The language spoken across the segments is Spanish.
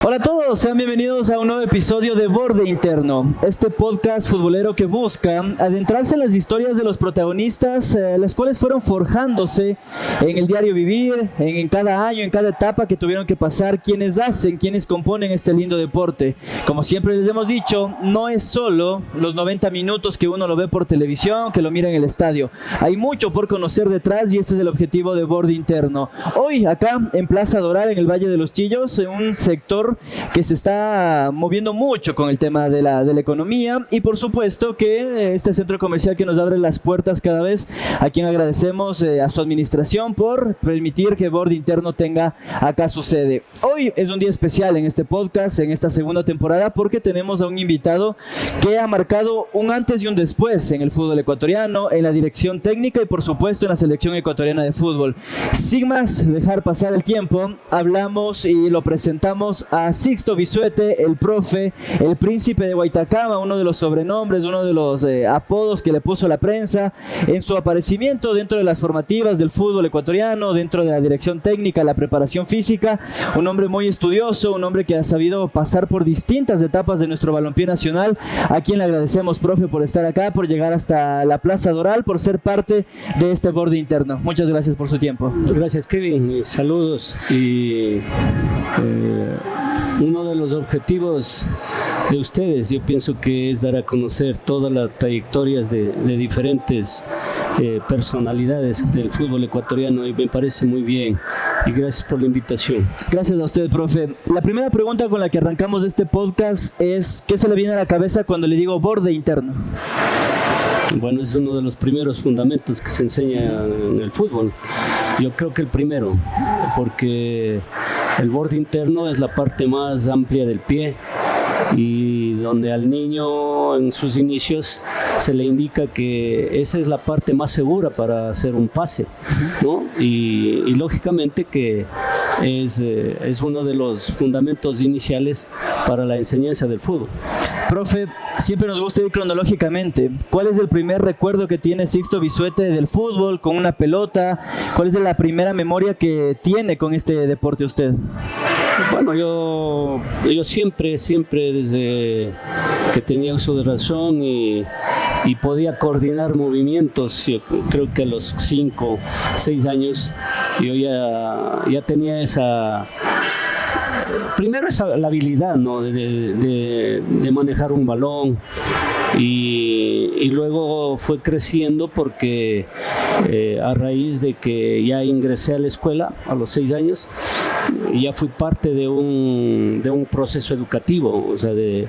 Hola a todos, sean bienvenidos a un nuevo episodio de Borde Interno, este podcast futbolero que busca adentrarse en las historias de los protagonistas, las cuales fueron forjándose en el diario vivir, en cada año, en cada etapa que tuvieron que pasar, quienes componen este lindo deporte. Como siempre les hemos dicho, no es solo los 90 minutos que uno lo ve por televisión, que lo mira en el estadio. Hay mucho por conocer detrás y este es el objetivo de Borde Interno. Hoy acá en Plaza Doral, en el Valle de los Chillos, en un sector que se está moviendo mucho con el tema de la economía y por supuesto que este centro comercial que nos abre las puertas cada vez, a quien agradecemos a su administración por permitir que Borde Interno tenga acá su sede. Hoy es un día especial en este podcast, en esta segunda temporada, porque tenemos a un invitado que ha marcado un antes y un después en el fútbol ecuatoriano, en la dirección técnica y por supuesto en la selección ecuatoriana de fútbol. Sin más dejar pasar el tiempo, hablamos y lo presentamos a Sixto Bisuete, el profe, el príncipe de Guaitacama, uno de los sobrenombres, uno de los apodos que le puso la prensa en su aparecimiento dentro de las formativas del fútbol ecuatoriano, dentro de la dirección técnica, la preparación física, un hombre muy estudioso, un hombre que ha sabido pasar por distintas etapas de nuestro balompié nacional, a quien le agradecemos, profe, por estar acá, por llegar hasta la Plaza Doral, por ser parte de este Borde Interno. Muchas gracias por su tiempo. Gracias, Kevin, saludos y uno de los objetivos de ustedes, yo pienso que es dar a conocer todas las trayectorias de diferentes personalidades del fútbol ecuatoriano y me parece muy bien y gracias por la invitación. Gracias a usted, profe. La primera pregunta con la que arrancamos este podcast es ¿qué se le viene a la cabeza cuando le digo Borde Interno? Bueno, es uno de los primeros fundamentos que se enseña en el fútbol. Yo creo que el primero, porque el borde interno es la parte más amplia del pie y donde al niño en sus inicios se le indica que esa es la parte más segura para hacer un pase, ¿no? Y lógicamente que es uno de los fundamentos iniciales para la enseñanza del fútbol. Profe, siempre nos gusta ir cronológicamente. ¿Cuál es el primer recuerdo que tiene Sixto Bisuete del fútbol con una pelota? ¿Cuál es la primera memoria que tiene con este deporte usted? Bueno, yo siempre desde que tenía uso de razón y podía coordinar movimientos, yo creo que a los 5, 6 años yo ya tenía primero la habilidad, ¿no? de manejar un balón y luego fue creciendo porque a raíz de que ya ingresé a la escuela a los 6 años, ya fui parte de un proceso educativo, o sea, de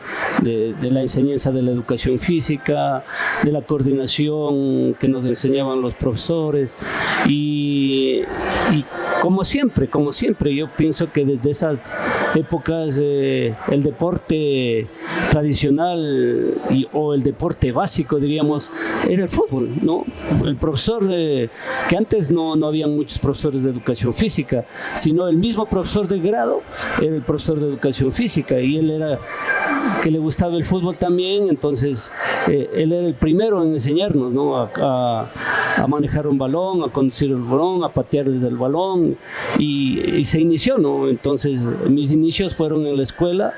la enseñanza de la educación física, de la coordinación que nos enseñaban los profesores y como siempre, yo pienso que desde esas épocas el deporte tradicional o el deporte básico, diríamos, era el fútbol, ¿no? El profesor, que antes no había muchos profesores de educación física, sino el mismo profesor de grado era el profesor de educación física y él era que le gustaba el fútbol también, entonces él era el primero en enseñarnos, ¿no? a manejar un balón, a conducir el balón, a patear desde el balón y se inició, ¿no? Entonces mis inicios fueron en la escuela,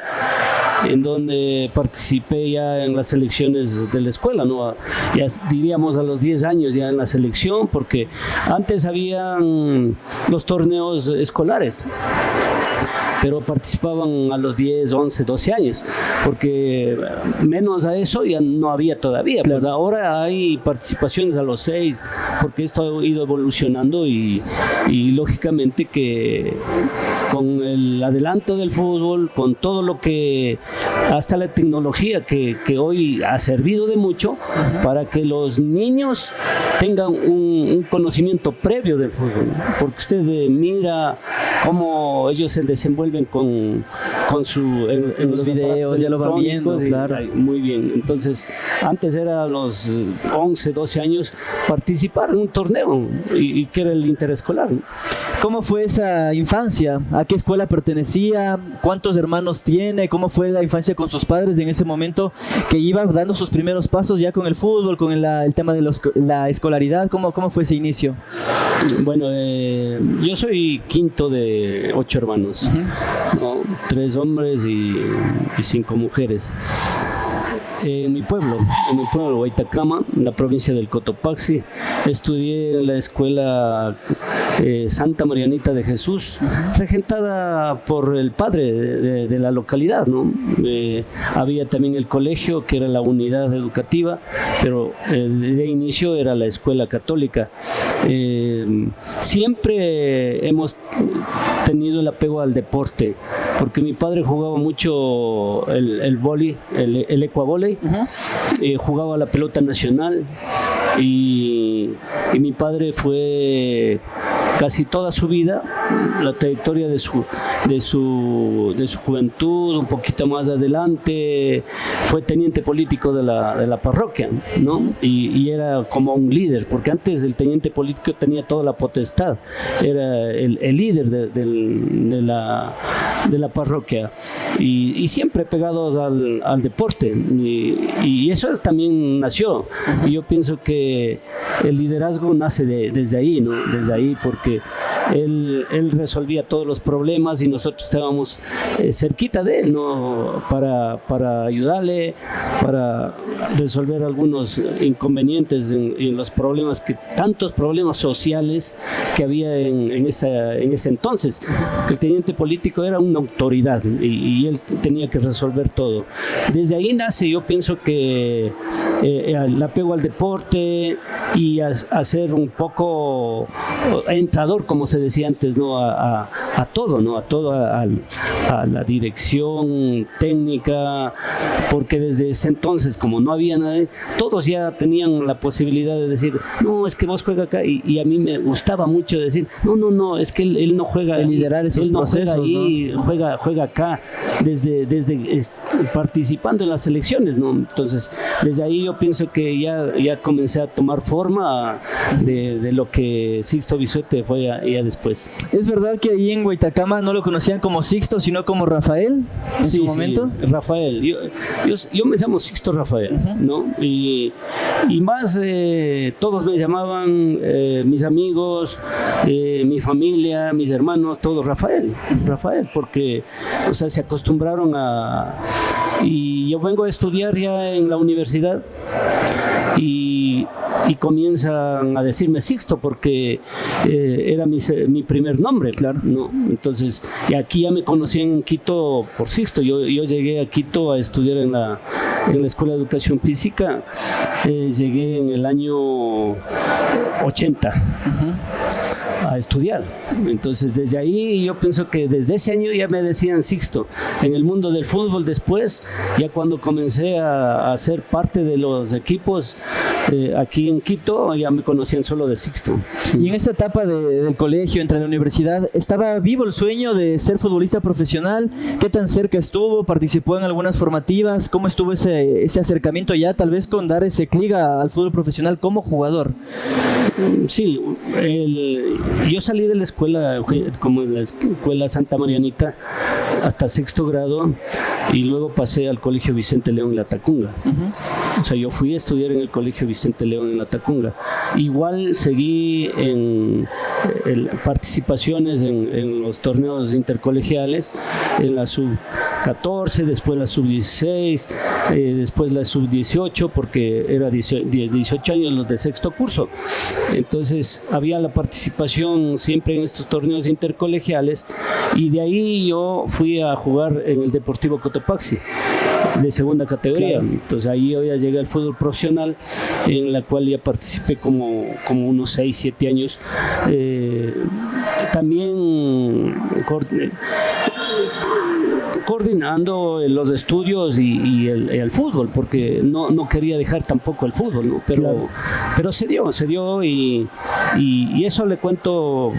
en donde participé ya en las selecciones de la escuela, ¿no? Ya diríamos a los 10 años ya en la selección, porque antes habían los torneos escolares, pero participaban a los 10, 11, 12 años, porque menos a eso ya no había todavía. Claro. Pues ahora hay participaciones a los 6, porque esto ha ido evolucionando y lógicamente que con el adelanto del fútbol, con todo lo que, hasta la tecnología que hoy ha servido de mucho para que los niños tengan un conocimiento previo del fútbol, porque usted mira cómo ellos se desenvuelven con en los videos, ya lo van viendo, claro. Muy bien, entonces antes era a los 11, 12 años participar en un torneo y que era el interescolar. ¿Cómo fue esa infancia? ¿A qué escuela pertenecía? ¿Cuántos hermanos tiene? ¿Cómo fue la infancia con sus padres en ese momento que iba dando sus primeros pasos ya con el fútbol, con el tema de la escolaridad? ¿Cómo fue ese inicio? Bueno, yo soy quinto de 8 hermanos, ¿no? 3 hombres y 5 mujeres. En mi pueblo, Huaytacama, en la provincia del Cotopaxi, estudié en la escuela Santa Marianita de Jesús, regentada por el padre de la localidad, ¿no? Había también el colegio, que era la unidad educativa, pero de inicio era la escuela católica. Siempre hemos tenido el apego al deporte, porque mi padre jugaba mucho el vóley, el ecuavóley. Jugaba la pelota nacional y mi padre fue casi toda su vida, la trayectoria de su juventud, un poquito más adelante, fue teniente político de la parroquia, ¿no? Y era como un líder, porque antes el teniente político tenía toda la potestad, era el líder de la parroquia, y siempre pegados al deporte, y eso también nació. Y yo pienso que el liderazgo nace desde ahí, ¿no? Desde ahí, porque él resolvía todos los problemas y nosotros estábamos cerquita de él, ¿no? Para ayudarle, para resolver algunos inconvenientes en los problemas, tantos problemas sociales que había en ese entonces, porque el teniente político era una autoridad y él tenía que resolver todo. Desde ahí nace, yo pienso que el apego al deporte y a ser un poco entrador, como se decía antes, ¿no? A todo, ¿no? A la dirección técnica, porque desde ese entonces, como no había nada, todos ya tenían la posibilidad de decir, no, es que vos juega acá, y a mí me gustaba mucho decir, no, es que él no juega, el liderar esos él no procesos, juega ahí, ¿no? juega acá, desde participando en las elecciones, ¿no? Entonces, desde ahí yo pienso que ya comencé a tomar forma de lo que Sixto Bisuete fue ya después. ¿Es verdad que ahí en Huaytacama no lo conocían como Sixto, sino como Rafael en su momento? Sí, Rafael. Yo me llamo Sixto Rafael, ¿no? Y más, todos me llamaban, mis amigos, mi familia, mis hermanos, todos Rafael, porque, o sea, se acostumbraron y yo vengo a estudiar ya en la universidad y comienzan a decirme Sixto porque era mi primer nombre, claro, ¿no? Entonces, y aquí ya me conocían en Quito por Sixto. Yo llegué a Quito a estudiar en la Escuela de Educación Física. Llegué en el año 80. A estudiar. Entonces, desde ahí yo pienso que desde ese año ya me decían Sixto. En el mundo del fútbol después, ya cuando comencé a ser parte de los equipos aquí en Quito, ya me conocían solo de Sixto. Y en esa etapa del colegio, entre la universidad, ¿estaba vivo el sueño de ser futbolista profesional? ¿Qué tan cerca estuvo? ¿Participó en algunas formativas? ¿Cómo estuvo ese acercamiento ya tal vez con dar ese clic al fútbol profesional como jugador? Sí, yo salí de la escuela, como en la escuela Santa Marianita, hasta 6º grado, y luego pasé al Colegio Vicente León en La Tacunga. O sea, yo fui a estudiar en el Colegio Vicente León en La Tacunga. Igual seguí en participaciones en los torneos intercolegiales, en la sub-14, después la sub-16, después la sub-18, porque era 18 años los de 6º curso. Entonces había la participación siempre en estos torneos intercolegiales, y de ahí yo fui a jugar en el Deportivo Cotopaxi de 2ª categoría. Claro. Entonces ahí yo ya llegué al fútbol profesional, en la cual ya participé como unos 6-7 años. También coordinando los estudios y el fútbol, porque no quería dejar tampoco el fútbol, ¿no? Pero se dio y eso le cuento,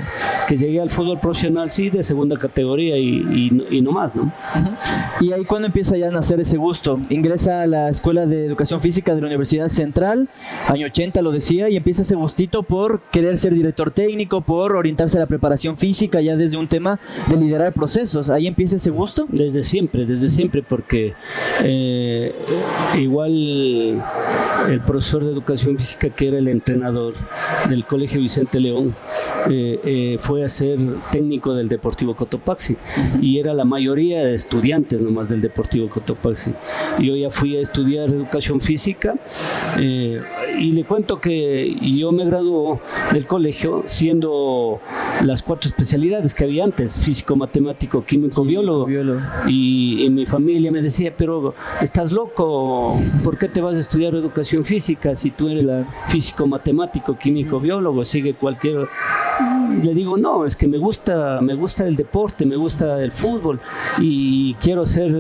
que llegué al fútbol profesional, sí, de 2ª categoría y no más, ¿no? Y ahí cuando empieza ya a nacer ese gusto, ingresa a la Escuela de Educación Física de la Universidad Central, año 80 lo decía, y empieza ese gustito por querer ser director técnico, por orientarse a la preparación física ya desde un tema de liderar procesos. ¿Ahí empieza ese gusto? Desde siempre, porque igual el profesor de educación física, que era el entrenador del Colegio Vicente León, fue a ser técnico del Deportivo Cotopaxi, y era la mayoría de estudiantes nomás del Deportivo Cotopaxi. Yo ya fui a estudiar educación física, y le cuento que yo me graduó del colegio siendo las 4 especialidades que había antes: físico, matemático, químico, biólogo. Y mi familia me decía: pero estás loco, ¿por qué te vas a estudiar educación física si tú eres físico, matemático, químico, biólogo? Sigue cualquier... Le digo: no, es que me gusta el deporte, me gusta el fútbol y quiero ser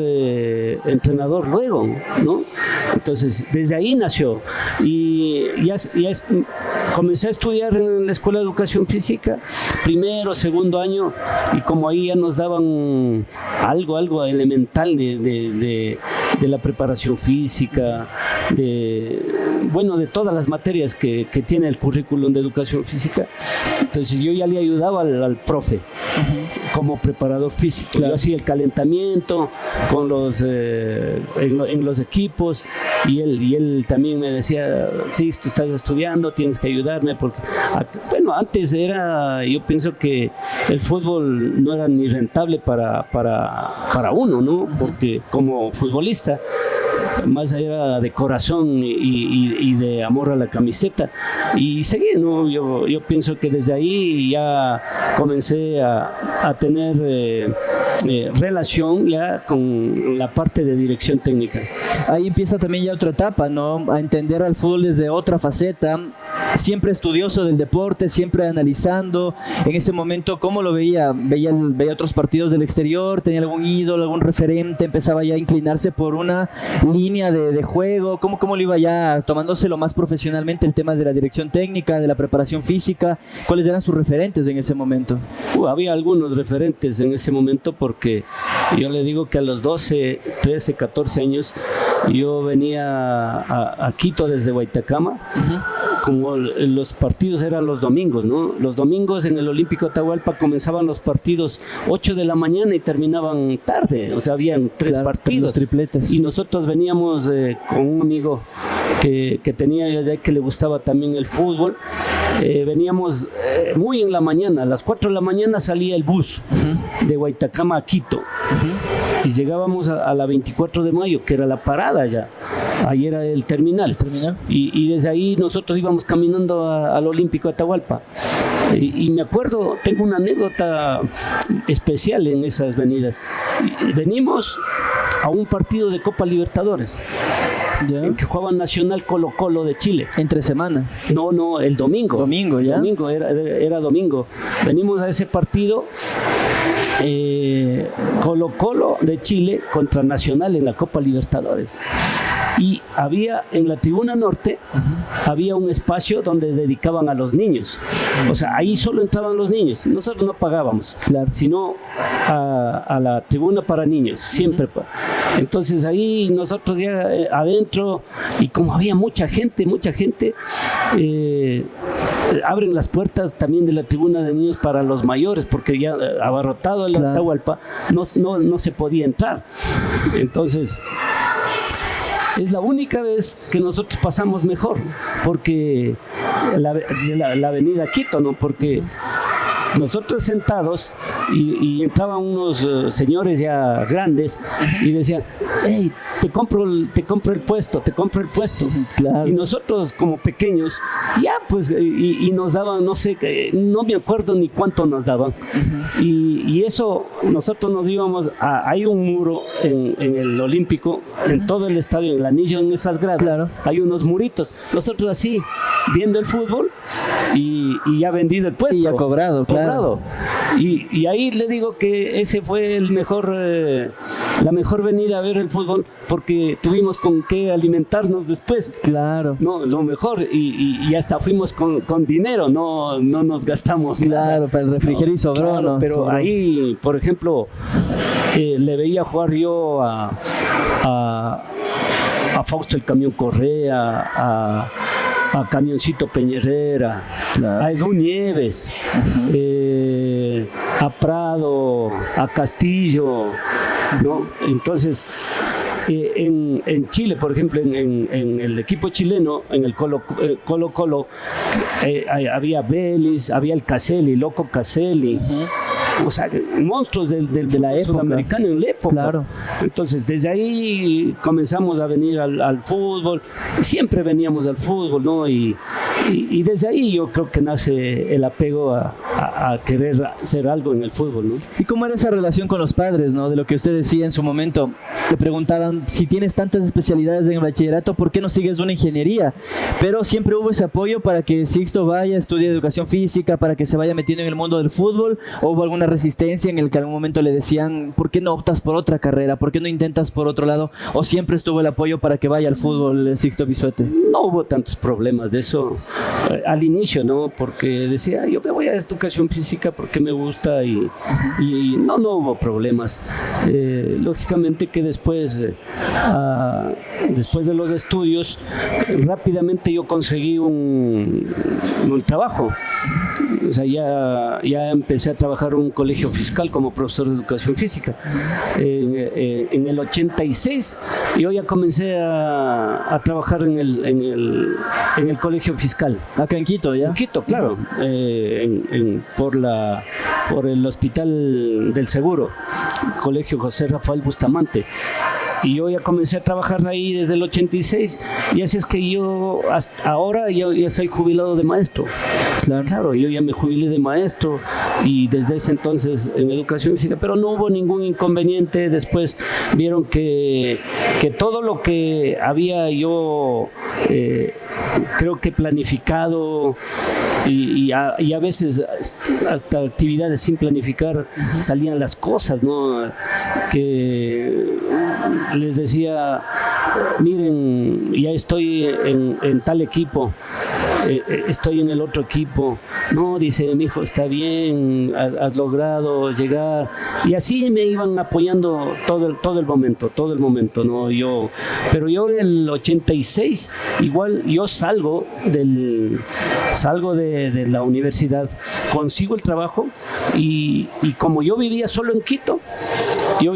entrenador luego, ¿no? Entonces, desde ahí nació, y comencé a estudiar en la Escuela de Educación Física, primero, segundo año, y como ahí ya nos daban algo elemental de la preparación física, de todas las materias que tiene el currículum de educación física. Entonces yo ya le ayudaba al profe como preparador físico. Yo hacía el calentamiento con en los equipos, y él también me decía: sí, tú estás estudiando, tienes que ayudarme, porque antes yo pienso que el fútbol no era ni rentable para uno, ¿no? Porque como futbolista más era de corazón y de amor a la camiseta, y seguí, ¿no? Yo pienso que desde ahí ya comencé a tener relación ya con la parte de dirección técnica. Ahí empieza también ya otra etapa, ¿no? A entender al fútbol desde otra faceta. Siempre estudioso del deporte, siempre analizando. En ese momento, ¿cómo lo veía? ¿Veía otros partidos del exterior? ¿Tenía algún ídolo, algún referente? ¿Empezaba ya a inclinarse por una línea de juego? ¿Cómo lo iba ya tomándoselo más profesionalmente, el tema de la dirección técnica, de la preparación física? ¿Cuáles eran sus referentes en ese momento? Había algunos referentes en ese momento, porque yo le digo que a los 12, 13, 14 años yo venía a Quito desde Guaitacama. Como los partidos eran los domingos, ¿no? Los domingos en el Olímpico Atahualpa comenzaban los partidos 8 de la mañana y terminaban tarde, o sea, habían 3 partidos. Tripletes. Y nosotros veníamos con un amigo que tenía ya, que le gustaba también el fútbol. Veníamos muy en la mañana, a las 4 de la mañana salía el bus de Guaitacama a Quito, y llegábamos a la 24 de mayo, que era la parada ya. Ahí era el terminal. Y desde ahí nosotros íbamos caminando al Olímpico Atahualpa. Y me acuerdo, tengo una anécdota especial en esas venidas. Venimos a un partido de Copa Libertadores, en que jugaba Nacional Colo-Colo de Chile. ¿Entre semana? No, el domingo. Domingo, ¿ya? Domingo, era domingo. Venimos a ese partido, Colo-Colo de Chile contra Nacional en la Copa Libertadores. Y había en la tribuna norte, había un espacio donde dedicaban a los niños. O sea, ahí solo entraban los niños. Nosotros no pagábamos, sino a la tribuna para niños, siempre. Entonces ahí nosotros ya adentro, y como había mucha gente, abren las puertas también de la tribuna de niños para los mayores, porque ya abarrotado el Atahualpa no se podía entrar. Entonces es la única vez que nosotros pasamos mejor, porque la avenida Quito, ¿no? Porque nosotros sentados, y entraban unos señores ya grandes y decían: hey, te compro el puesto. Y nosotros como pequeños, ya pues, y nos daban, no sé, no me acuerdo ni cuánto nos daban. Y eso, nosotros nos íbamos hay un muro en el Olímpico, en todo el estadio, en el anillo, en esas gradas, hay unos muritos. Nosotros así, viendo el fútbol, y ya vendido el puesto. Y ya cobrado. Y ahí le digo que ese fue la mejor venida a ver el fútbol, porque tuvimos con qué alimentarnos después. Claro. No, lo mejor, y hasta fuimos con dinero, no nos gastamos. Claro, para el refrigerio y sobró, claro, ¿no? Pero sobró. Ahí, por ejemplo, le veía jugar yo a Fausto el Camión Correa, a Camioncito Peñerera, a Edu Nieves, a Prado, a Castillo, ¿no? Entonces, en Chile, por ejemplo, en el equipo chileno, en el Colo-Colo, había Vélez, había el Caselli, Loco Caselli. O sea, monstruos del de la época sudamericano en la época. Claro. Entonces, desde ahí comenzamos a venir al fútbol. Siempre veníamos al fútbol, ¿no? Y desde ahí yo creo que nace el apego a querer hacer algo en el fútbol, ¿no? ¿Y cómo era esa relación con los padres, no? De lo que usted decía en su momento. Le preguntaban, si tienes tantas especialidades en el bachillerato, ¿por qué no sigues una ingeniería? Pero siempre hubo ese apoyo para que Sixto vaya, estudie educación física, para que se vaya metiendo en el mundo del fútbol. ¿O hubo alguna resistencia en el que algún momento le decían, ¿por qué no optas por otra carrera? ¿Por qué no intentas por otro lado? ¿O siempre estuvo el apoyo para que vaya al fútbol Sixto Bisuete? No hubo tantos problemas de eso al inicio, ¿no? Porque decía, yo me voy a educación física porque me gusta y no hubo problemas. Lógicamente que después de los estudios, rápidamente yo conseguí un trabajo. O sea, ya empecé a trabajar en un colegio fiscal como profesor de educación física. En el 86 yo ya comencé a trabajar en el colegio fiscal. Acá en Quito, ¿ya? En Quito, claro. Por el Hospital del Seguro, Colegio José Rafael Bustamante. Y yo ya comencé a trabajar ahí desde el 86 y así es que yo hasta ahora ya soy jubilado de maestro. Claro, yo ya me jubilé de maestro y desde ese entonces en educación física, pero no hubo ningún inconveniente. Después vieron que todo lo que había yo creo que planificado y a veces hasta actividades sin planificar salían las cosas, ¿no? Que les decía, miren, ya estoy en tal equipo, estoy en el otro equipo. No, dice, mi hijo, está bien, has logrado llegar. Y así me iban apoyando todo el momento, ¿no? Pero yo en el 86, igual yo salgo de la universidad, consigo el trabajo y como yo vivía solo en Quito, yo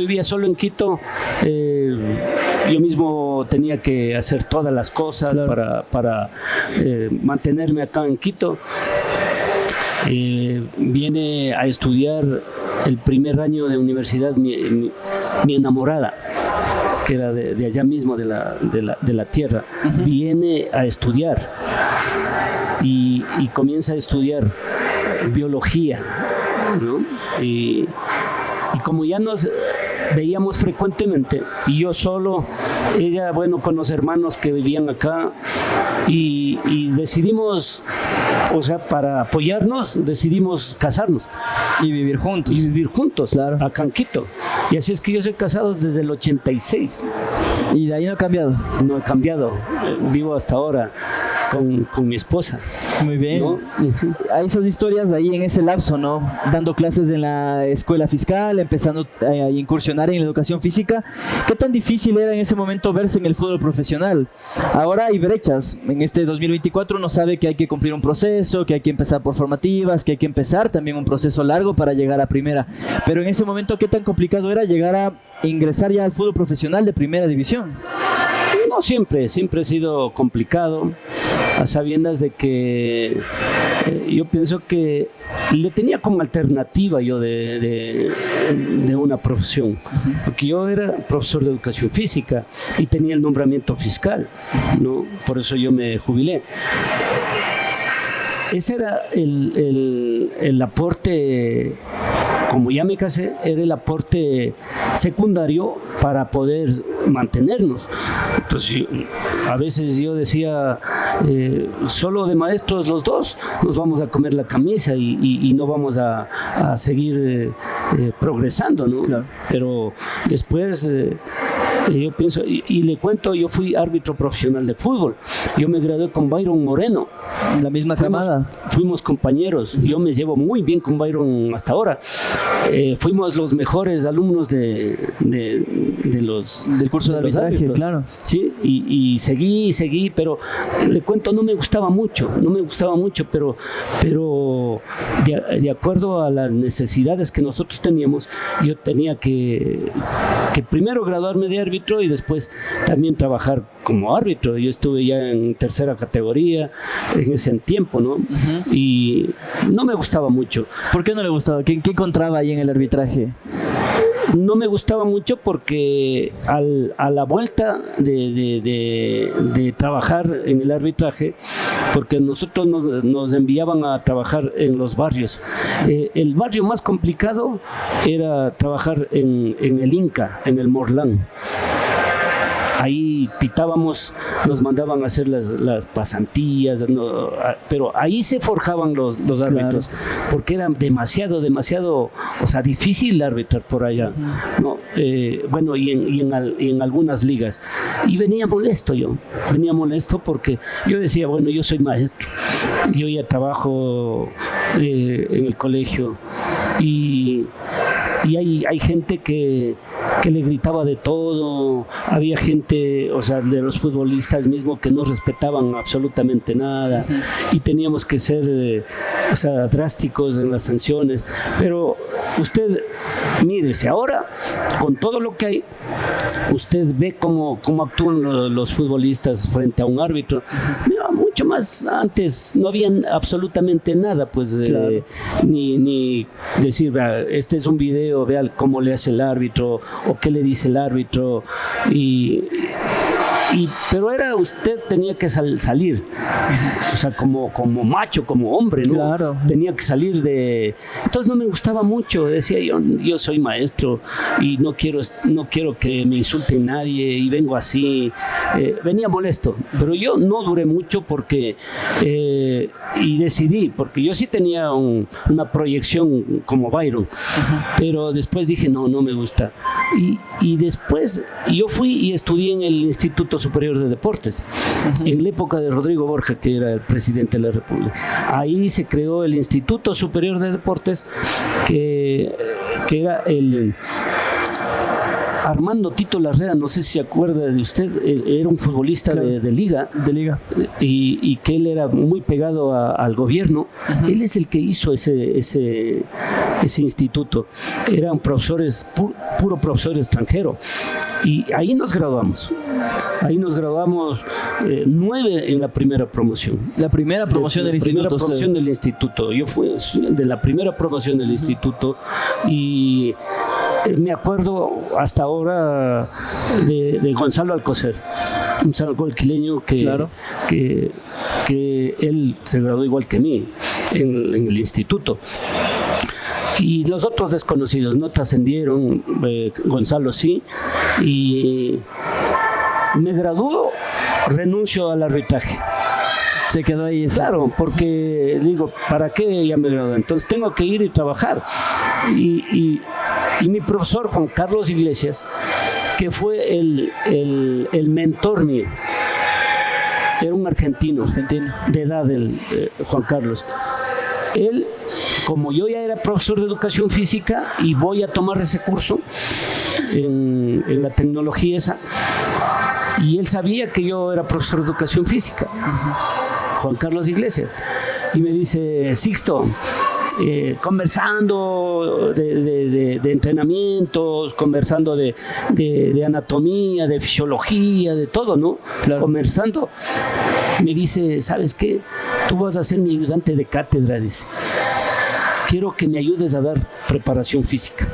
mismo tenía que hacer todas las cosas, claro, para mantenerme acá en Quito. Viene a estudiar el primer año de universidad mi enamorada, que era de allá mismo, de la tierra. Uh-huh. Viene a estudiar y comienza a estudiar biología, ¿no? Y como ya nos veíamos frecuentemente y yo solo, ella, bueno, con los hermanos que vivían acá y decidimos, o sea, para apoyarnos, decidimos casarnos. Y vivir juntos. Claro. Acá en Quito. Y así es que yo soy casado desde el 86. ¿Y de ahí no ha cambiado? No he cambiado. Vivo hasta ahora con mi esposa. Muy bien. ¿No? Uh-huh. Hay esas historias ahí en ese lapso, ¿no? Dando clases en la escuela fiscal, empezando a incursionar en la educación física. ¿Qué tan difícil era en ese momento verse en el fútbol profesional? Ahora hay brechas. En este 2024 uno sabe que hay que cumplir un proceso, que hay que empezar por formativas, que hay que empezar también un proceso largo para llegar a primera. Pero en ese momento, ¿qué tan complicado era llegar a ingresar ya al fútbol profesional de primera división? No, siempre ha sido complicado, a sabiendas de que yo pienso que le tenía como alternativa yo de una profesión, porque yo era profesor de educación física y tenía el nombramiento fiscal, ¿no? Por eso yo me jubilé. Ese era el aporte, como ya me casé, era el aporte secundario para poder mantenernos. Entonces, a veces yo decía, solo de maestros los dos nos vamos a comer la camisa y no vamos a seguir progresando, ¿no? Claro. Pero después Yo pienso, y le cuento, yo fui árbitro profesional de fútbol. Yo me gradué con Byron Moreno. La misma camada. Fuimos compañeros. Yo me llevo muy bien con Byron hasta ahora. Fuimos los mejores alumnos del curso de arbitraje, claro. Sí, y seguí, pero le cuento, no me gustaba mucho, pero de acuerdo a las necesidades que nosotros teníamos, yo tenía que primero graduarme de árbitro y después también trabajar como árbitro. Yo estuve ya en tercera categoría en ese tiempo, ¿no? Uh-huh. Y no me gustaba mucho. ¿Por qué no le gustaba? ¿Qué encontraba ahí en el arbitraje? No me gustaba mucho porque a la vuelta de trabajar en el arbitraje, porque nosotros nos enviaban a trabajar en los barrios. El barrio más complicado era trabajar en el Inca, en el Morlán. Ahí pitábamos, nos mandaban a hacer las pasantías, no, pero ahí se forjaban los árbitros, claro, porque era demasiado, o sea, difícil arbitrar por allá, ¿no? Bueno, y en algunas ligas. Y venía molesto porque yo decía, bueno, yo soy maestro, yo ya trabajo en el colegio y hay gente que le gritaba de todo, había gente, o sea, de los futbolistas mismos que no respetaban absolutamente nada, y teníamos que ser, o sea, drásticos en las sanciones. Pero usted, mírese, ahora, con todo lo que hay, usted ve cómo actúan los futbolistas frente a un árbitro. Mira, mucho más antes no había absolutamente nada, pues, claro, ni decir, vea, este es un video, vea cómo le hace el árbitro o qué le dice el árbitro, pero usted tenía que salir, o sea, como macho, como hombre, ¿no? Claro. Tenía que salir entonces no me gustaba mucho, decía yo soy maestro y no quiero que me insulte nadie y vengo así, venía molesto, pero yo no duré mucho porque y decidí, porque yo sí tenía una proyección como Byron, pero después dije no me gusta, y después yo fui y estudié en el Instituto Superior de Deportes, en la época de Rodrigo Borja, que era el presidente de la República. Ahí se creó el Instituto Superior de Deportes, que era el Armando Tito Larrea, no sé si se acuerda de usted, era un futbolista, claro, de liga, y que él era muy pegado al gobierno. Él es el que hizo ese instituto. Eran profesores, puro profesor extranjero, y ahí nos graduamos. 9 en la primera promoción. La primera promoción del instituto. Primera promoción del instituto. Yo fui de la primera promoción del instituto, y me acuerdo hasta ahora de Gonzalo Alcocer, un salcoquileño claro, que él se graduó igual que mí en el instituto. Y los otros desconocidos no trascendieron, Gonzalo sí, y me graduó, renuncio al arbitraje. Se quedó ahí. Claro, porque digo, ¿para qué ya me gradué? Entonces tengo que ir y trabajar. Y mi profesor Juan Carlos Iglesias, que fue el mentor mío, era un argentino de edad, Juan Carlos. Él, como yo ya era profesor de educación física y voy a tomar ese curso en la tecnología esa, y él sabía que yo era profesor de educación física, Juan Carlos Iglesias, y me dice, Sixto, conversando de entrenamientos, conversando de anatomía, de fisiología, de todo, ¿no? Claro. Conversando, me dice, ¿sabes qué? Tú vas a ser mi ayudante de cátedra, dice. Quiero que me ayudes a dar preparación física.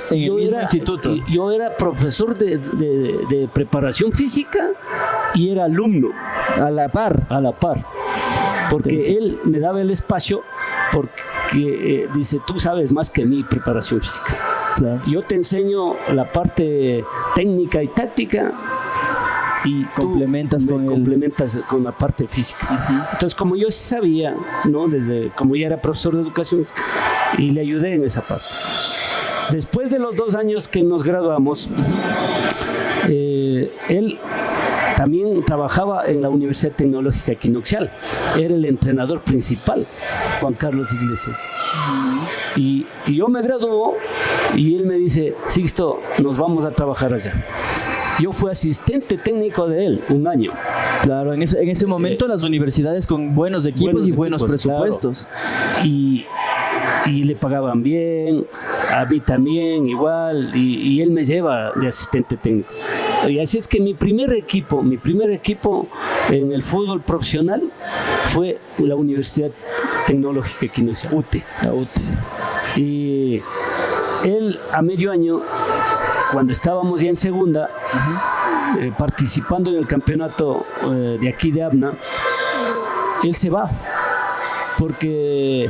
En el mismo instituto. Yo era profesor de preparación física y era alumno. A la par. Porque él me daba el espacio, porque dice, tú sabes más que mí preparación física. Claro. Yo te enseño la parte técnica y táctica, y complementas con la parte física. Entonces, como yo sabía, ¿no? Como ya era profesor de educación, y le ayudé en esa parte. Después de los 2 años que nos graduamos, Él también trabajaba en la Universidad Tecnológica Equinoccial, era el entrenador principal, Juan Carlos Iglesias. Y yo me graduó y él me dice: Sixto, nos vamos a trabajar allá. Yo fui asistente técnico de él un año. Claro, en ese momento las universidades con buenos equipos y buenos presupuestos. Claro. Y le pagaban bien, a mí también igual, y él me lleva de asistente técnico. Y así es que mi primer equipo en el fútbol profesional fue la Universidad Tecnológica Equinoccial, UTE. La UTE. Y él a medio año, cuando estábamos ya en segunda, participando en el campeonato de aquí de Abna, él se va porque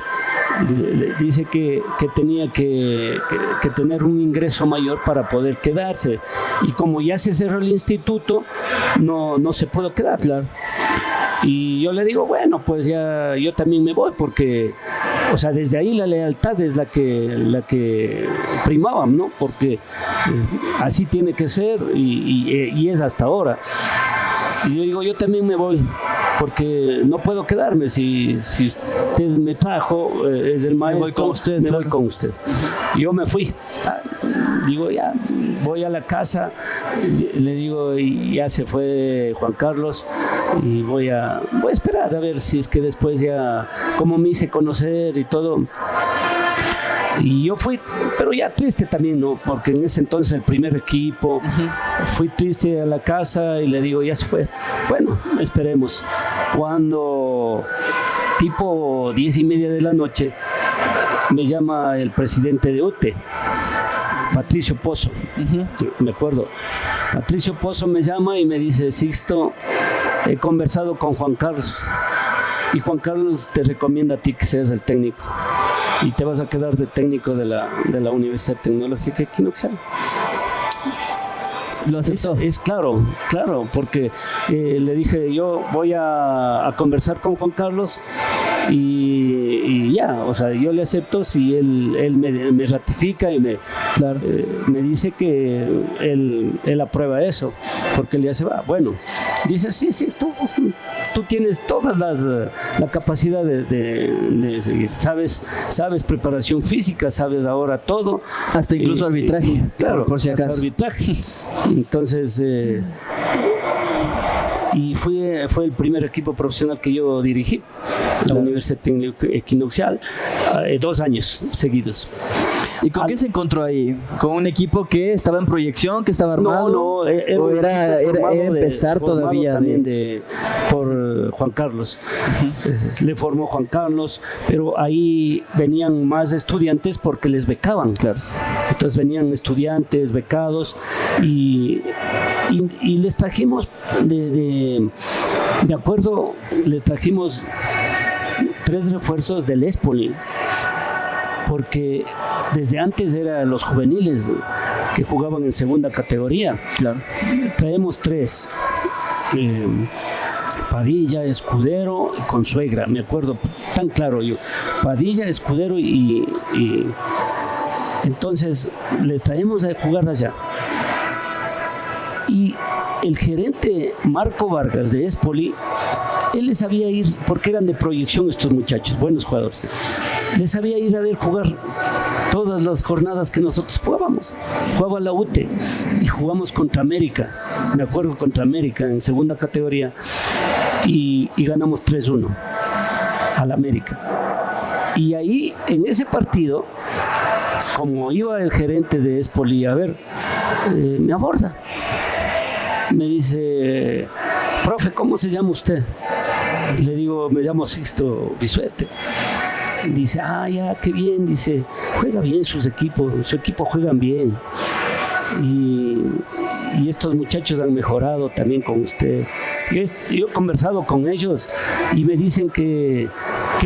dice que tenía que tener un ingreso mayor para poder quedarse, y como ya se cerró el instituto, no se pudo quedar. Claro. Y yo le digo, bueno, pues ya yo también me voy, porque, o sea, desde ahí la lealtad es la que primaba, ¿no? Porque así tiene que ser, y es hasta ahora. Y yo digo, yo también me voy, porque no puedo quedarme. Si usted me trajo, es el maestro, voy con usted. Yo me fui. Digo, ya, voy a la casa, le digo, y ya se fue Juan Carlos, y voy a esperar a ver si es que después ya, como me hice conocer y todo. Y yo fui, pero ya triste también, ¿no? Porque en ese entonces el primer equipo, fui triste a la casa y le digo, ya se fue. Bueno, esperemos. Cuando tipo 10:30 de la noche me llama el presidente de UTE, Patricio Pozo, me acuerdo. Patricio Pozo me llama y me dice: Sixto, he conversado con Juan Carlos, y Juan Carlos te recomienda a ti que seas el técnico, y te vas a quedar de técnico de la Universidad Tecnológica Equinoccial. ¿Lo aceptó? Es claro, porque le dije, yo voy a conversar con Juan Carlos y ya, o sea, yo le acepto si él me ratifica y me dice que él aprueba eso, porque él ya se va. Bueno, dice, sí, tú tienes toda la capacidad de seguir, sabes preparación física, sabes ahora todo. Hasta incluso arbitraje, claro, por si acaso. Hasta arbitraje. Entonces, y fue el primer equipo profesional que yo dirigí, la Universidad Técnica Equinoccial, 2 años seguidos. ¿Y con qué se encontró ahí? ¿Con un equipo que estaba en proyección, que estaba armado? No, era empezar todavía por Juan Carlos. Le formó Juan Carlos, pero ahí venían más estudiantes porque les becaban. Claro. Entonces venían estudiantes becados y les trajimos de acuerdo, les trajimos 3 refuerzos del Espoli, porque desde antes eran los juveniles que jugaban en segunda categoría. Claro. Traemos 3. Padilla, Escudero y Consuegra, me acuerdo tan claro yo. Padilla, Escudero y entonces les traemos a jugar allá. Y el gerente Marco Vargas de Espoli, él les sabía ir, porque eran de proyección estos muchachos, buenos jugadores, les sabía ir a ver jugar todas las jornadas que nosotros jugábamos. Jugaba la UTE y jugamos contra América, me acuerdo, contra América en segunda categoría, y ganamos 3-1 al América. Y ahí, en ese partido, como iba el gerente de Espoli a ver, me aborda. Me dice: profe, ¿cómo se llama usted? Le digo, me llamo Sixto Bisuete. Dice, ya, qué bien. Dice, juega bien su equipo juegan bien. Y estos muchachos han mejorado también con usted. Yo he conversado con ellos y me dicen que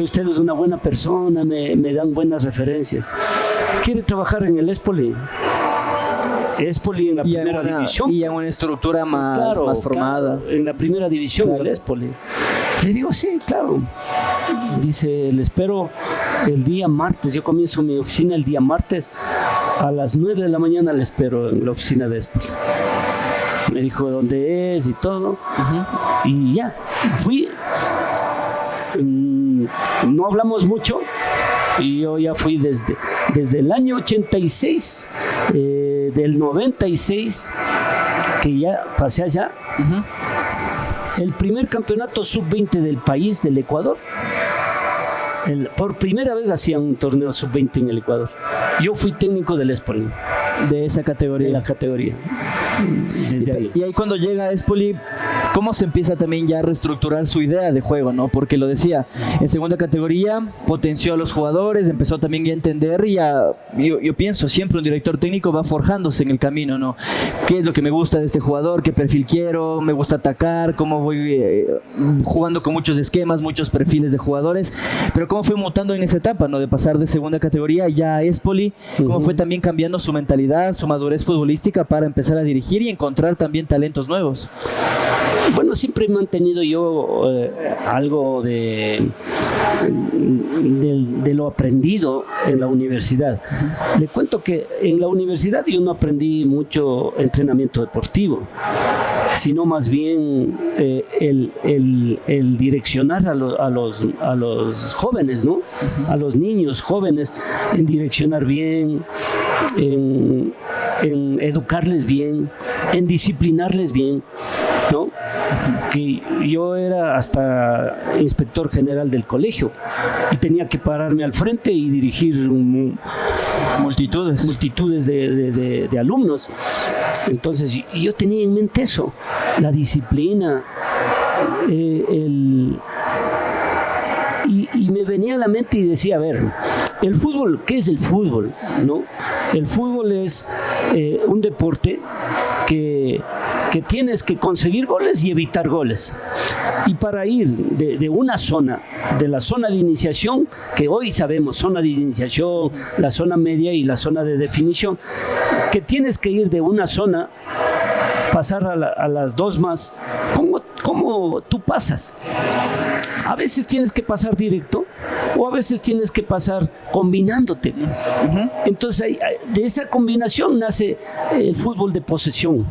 usted es una buena persona, me dan buenas referencias. ¿Quiere trabajar en el Espoli? Espoli en la primera división. Y en una estructura más formada. Claro, en la primera división, el Espoli. Le digo, sí, claro. Dice, le espero el día martes. Yo comienzo mi oficina el día martes. A las 9 de la mañana le espero en la oficina de Espoli. Me dijo dónde es y todo. Y ya, fui. No hablamos mucho. Y yo ya fui desde el año 86, del 96, que ya pasé allá. El primer campeonato sub-20 del país, del Ecuador. Por primera vez hacían un torneo sub-20 en el Ecuador. Yo fui técnico del Espoli. De esa categoría. De la categoría. Desde ahí. Y ahí cuando llega a Espoli, ¿cómo se empieza también ya a reestructurar su idea de juego, ¿no? Porque lo decía, en segunda categoría potenció a los jugadores, empezó también ya a entender y yo pienso, siempre un director técnico va forjándose en el camino, ¿no? ¿Qué es lo que me gusta de este jugador? ¿Qué perfil quiero? ¿Me gusta atacar? ¿Cómo voy jugando con muchos esquemas, muchos perfiles de jugadores? Pero ¿cómo fue mutando en esa etapa, ¿no? De pasar de segunda categoría ya a Espoli, ¿cómo fue también cambiando su mentalidad, su madurez futbolística para empezar a dirigir y encontrar también talentos nuevos? Bueno, siempre he mantenido yo algo de lo aprendido en la universidad. Le cuento que en la universidad yo no aprendí mucho entrenamiento deportivo, sino más bien el direccionar a los jóvenes, ¿no? A los niños jóvenes, en direccionar bien, en educarles bien, en disciplinarles bien, ¿no? Que yo era hasta inspector general del colegio y tenía que pararme al frente y dirigir multitudes de alumnos. Entonces yo tenía en mente eso, la disciplina, y me venía a la mente y decía, a ver, el fútbol, ¿qué es el fútbol? ¿No? El fútbol es un deporte que tienes que conseguir goles y evitar goles. Y para ir de una zona, de la zona de iniciación, que hoy sabemos, zona de iniciación, la zona media y la zona de definición, que tienes que ir de una zona, pasar a las dos más. ¿Cómo tú pasas? A veces tienes que pasar directo o a veces tienes que pasar combinándote. Entonces de esa combinación nace el fútbol de posesión.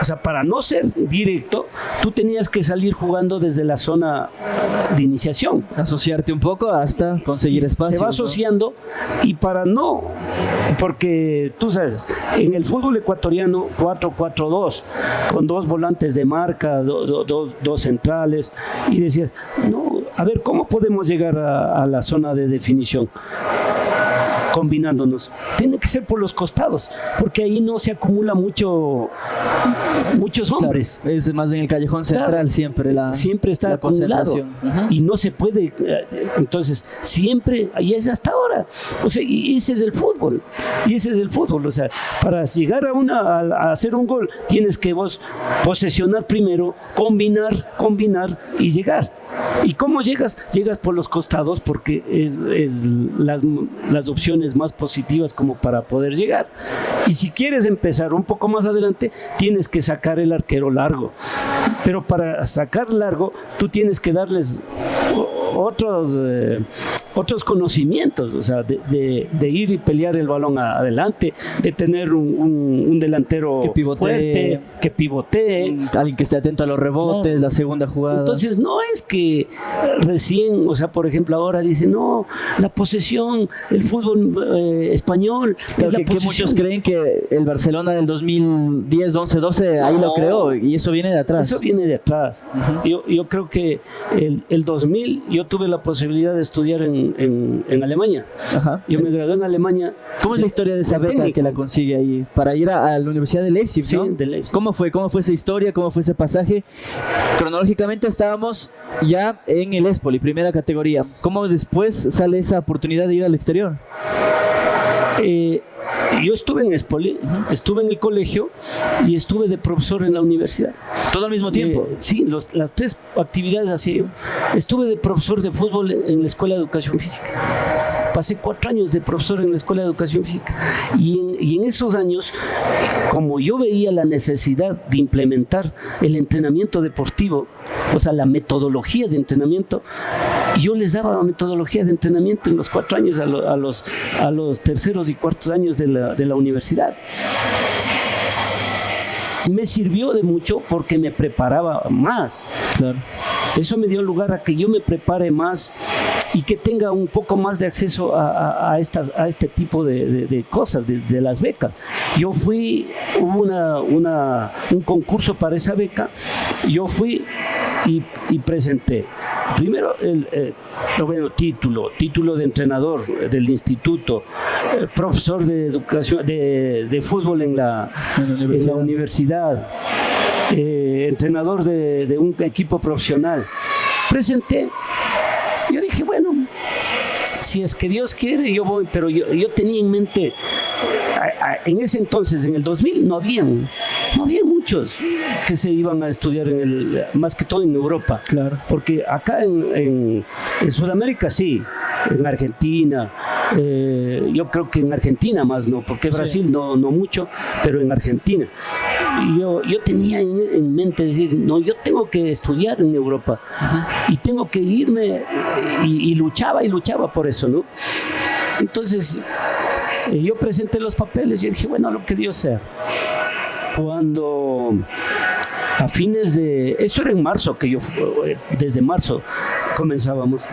O sea, para no ser directo, tú tenías que salir jugando desde la zona de iniciación. Asociarte un poco hasta conseguir espacio. Se va asociando, ¿no? Y para no, porque tú sabes, en el fútbol ecuatoriano 4-4-2, con dos volantes de marca, dos centrales, y decías, no, a ver, ¿cómo podemos llegar a la zona de definición? Combinándonos. Tiene que ser por los costados, porque ahí no se acumula muchos hombres. Claro, es más en el callejón central, claro, siempre está acumulado. Y no se puede, entonces siempre, y es hasta ahora. O sea, y ese es el fútbol. O sea, para llegar a hacer un gol, tienes que vos posesionar primero, combinar y llegar. ¿Y cómo llegas? Llegas por los costados, porque es las opciones más positivas como para poder llegar. Y si quieres empezar un poco más adelante, tienes que sacar el arquero largo. Pero para sacar largo, tú tienes que darles otros conocimientos, o sea, de ir y pelear el balón adelante, de tener un delantero fuerte, que pivotee, alguien que esté atento a los rebotes, claro, la segunda jugada. Entonces no es que recién, o sea, por ejemplo, ahora dicen, no, la posesión, el fútbol español, claro, es la posesión. Que muchos creen que el Barcelona del 2010, 11, 12, ahí lo creó, y eso viene de atrás. Eso viene de atrás. Yo creo que el 2000, yo tuve la posibilidad de estudiar en Alemania. Yo me gradué en Alemania. ¿Cómo es la historia de esa beca que la consigue ahí? Para ir a la Universidad de Leipzig, ¿no? Sí, de Leipzig. ¿Cómo fue esa historia? ¿Cómo fue ese pasaje? Cronológicamente estábamos ya en el Espoli, primera categoría. ¿Cómo después sale esa oportunidad de ir al exterior? Yo estuve en Espoli, estuve en el colegio y estuve de profesor en la universidad. ¿Todo al mismo tiempo? Sí, las tres actividades así. Estuve de profesor de fútbol en la Escuela de Educación Física. Pasé 4 años de profesor en la Escuela de Educación Física. Y en esos años, como yo veía la necesidad de implementar el entrenamiento deportivo, o sea, la metodología de entrenamiento, yo les daba metodología de entrenamiento en los 4 años a los terceros y cuartos años de la universidad. me sirvió de mucho porque me preparaba más. Claro. Eso me dio lugar a que yo me prepare más y que tenga un poco más de acceso a este tipo de cosas, de las becas. Yo hubo un concurso para esa beca, yo fui y presenté. Primero, título de entrenador del instituto, profesor de educación, de fútbol en la universidad, entrenador de un equipo profesional. Presenté. Yo dije, bueno, si es que Dios quiere, yo voy, pero yo tenía en mente, en ese entonces, en el 2000, no habían muchos que se iban a estudiar más que todo en Europa. Claro. Porque acá en Sudamérica sí, en Argentina, yo creo que en Argentina más, ¿no? Porque Brasil sí. no mucho, pero en Argentina. Yo tenía en mente decir, no, yo tengo que estudiar en Europa. Uh-huh. Y tengo que irme, y luchaba por eso, ¿no? Entonces, yo presenté los papeles y dije, bueno, lo que Dios sea. Cuando a fines eso era en marzo, desde marzo comenzábamos.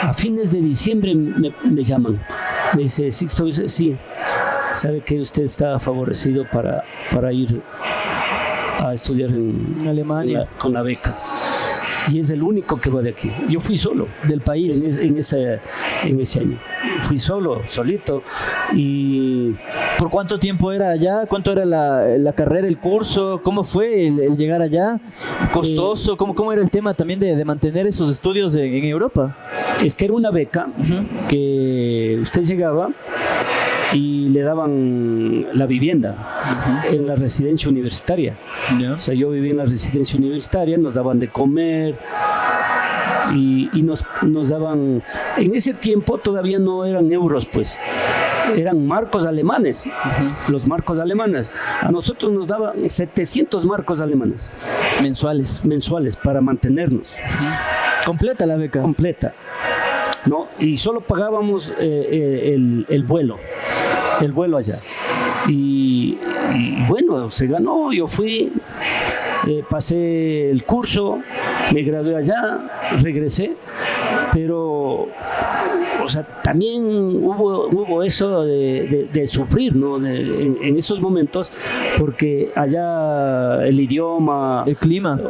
A fines de diciembre me llaman. Me dice, Sixto, sí, sabe que usted está favorecido para ir a estudiar en Alemania con la beca. Y es el único que va de aquí. Yo fui solo. Del país. En ese año. Fui solito. Y ¿por cuánto tiempo era allá? ¿Cuánto era la carrera, el curso? ¿Cómo fue el llegar allá? ¿Costoso? ¿Cómo era el tema también de mantener esos estudios en Europa? Es que era una beca que usted llegaba y le daban la vivienda en la residencia universitaria. O sea, yo viví en la residencia universitaria, nos daban de comer y nos daban... En ese tiempo todavía no eran euros, pues. Eran marcos alemanes, los marcos alemanes. A nosotros nos daban 700 marcos alemanes. Mensuales para mantenernos. ¿Completa la beca? Completa. ¿No? Y solo pagábamos el vuelo allá. Y bueno, se ganó, yo fui, pasé el curso, me gradué allá, regresé, pero o sea, también hubo eso de sufrir, ¿no? En esos momentos, porque allá el idioma, el clima,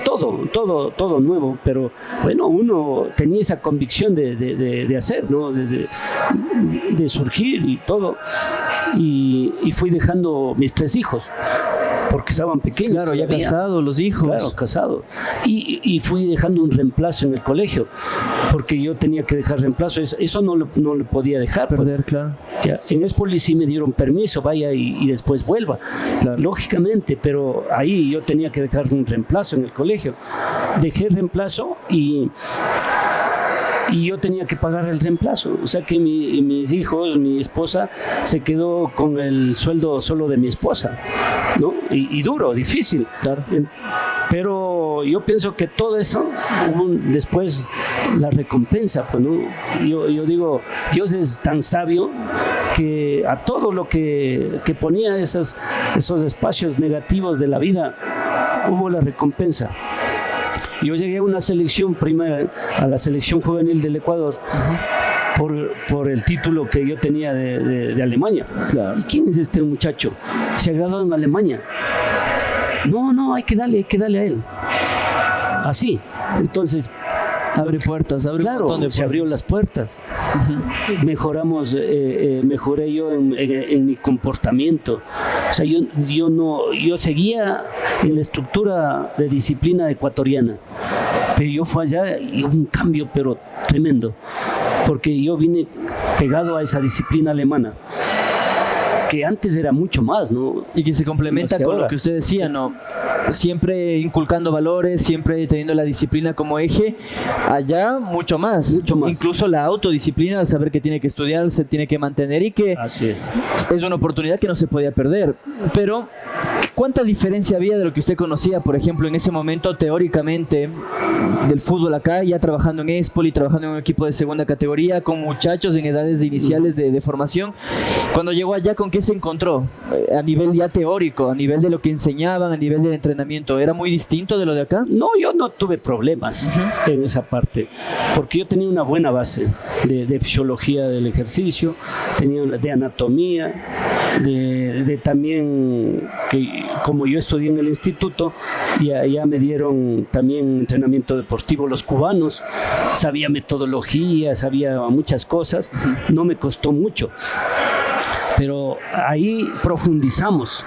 todo nuevo, pero bueno, uno tenía esa convicción de hacer, ¿no? De surgir y todo, y fui dejando mis 3 hijos. Porque estaban pequeños. Claro, todavía. Ya casados los hijos. Claro, casados. Y fui dejando un reemplazo en el colegio, porque yo tenía que dejar reemplazo. Eso no le podía dejar. Perder, pues. Claro. Ya, en Espoli sí me dieron permiso, vaya y después vuelva. Claro. Lógicamente, pero ahí yo tenía que dejar un reemplazo en el colegio. Dejé el reemplazo y yo tenía que pagar el reemplazo. O sea que mis hijos, mi esposa, se quedó con el sueldo solo de mi esposa, ¿no? Y duro, difícil. Claro. Pero yo pienso que todo eso, después la recompensa, pues, ¿no? Yo digo, Dios es tan sabio que a todo lo que ponía esos espacios negativos de la vida, hubo la recompensa. Yo llegué a una selección primera, a la selección juvenil del Ecuador, por el título que yo tenía de Alemania. Claro. ¿Y quién es este muchacho? Se ha graduado en Alemania. No, hay que darle a él. Así. Entonces, abre puertas, claro, un montón de puertas. Se abrió las puertas. Mejoramos, mejoré yo en mi comportamiento. O sea, yo seguía en la estructura de disciplina ecuatoriana, pero yo fui allá y hubo un cambio, pero tremendo, porque yo vine pegado a esa disciplina alemana, que antes era mucho más, ¿no? Y que se complementa con lo que usted decía, sí. ¿No? Siempre inculcando valores, siempre teniendo la disciplina como eje. Allá mucho más. Incluso la autodisciplina, saber que tiene que estudiar, se tiene que mantener y que así es una oportunidad que no se podía perder. Pero ¿cuánta diferencia había de lo que usted conocía, por ejemplo, en ese momento teóricamente del fútbol acá, ya trabajando en Espoli, trabajando en un equipo de segunda categoría, con muchachos en edades iniciales de formación? Cuando llegó allá, ¿con qué ¿qué se encontró a nivel ya teórico, a nivel de lo que enseñaban, a nivel del entrenamiento? ¿Era muy distinto de lo de acá? No, yo no tuve problemas en esa parte, porque yo tenía una buena base de fisiología del ejercicio, tenía de anatomía, de también, que como yo estudié en el instituto, ya me dieron también entrenamiento deportivo los cubanos, sabía metodología, sabía muchas cosas, no me costó mucho. Pero ahí profundizamos,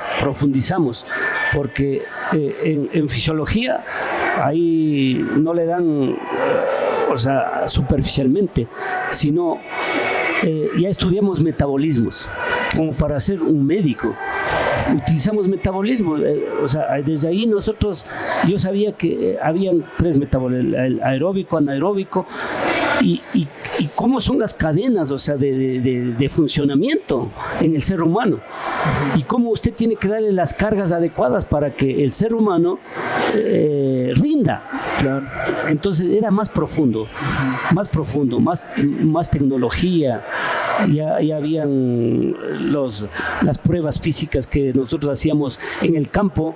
porque en fisiología ahí no le dan, o sea, superficialmente, sino ya estudiamos metabolismos, como para ser un médico. Utilizamos metabolismo, o sea, desde ahí yo sabía que habían 3 metabolismos, el aeróbico, anaeróbico, y cómo son las cadenas, o sea, de funcionamiento en el ser humano, y cómo usted tiene que darle las cargas adecuadas para que el ser humano rinda. Claro. Entonces era más profundo, más tecnología. Ya habían las pruebas físicas que nosotros hacíamos en el campo,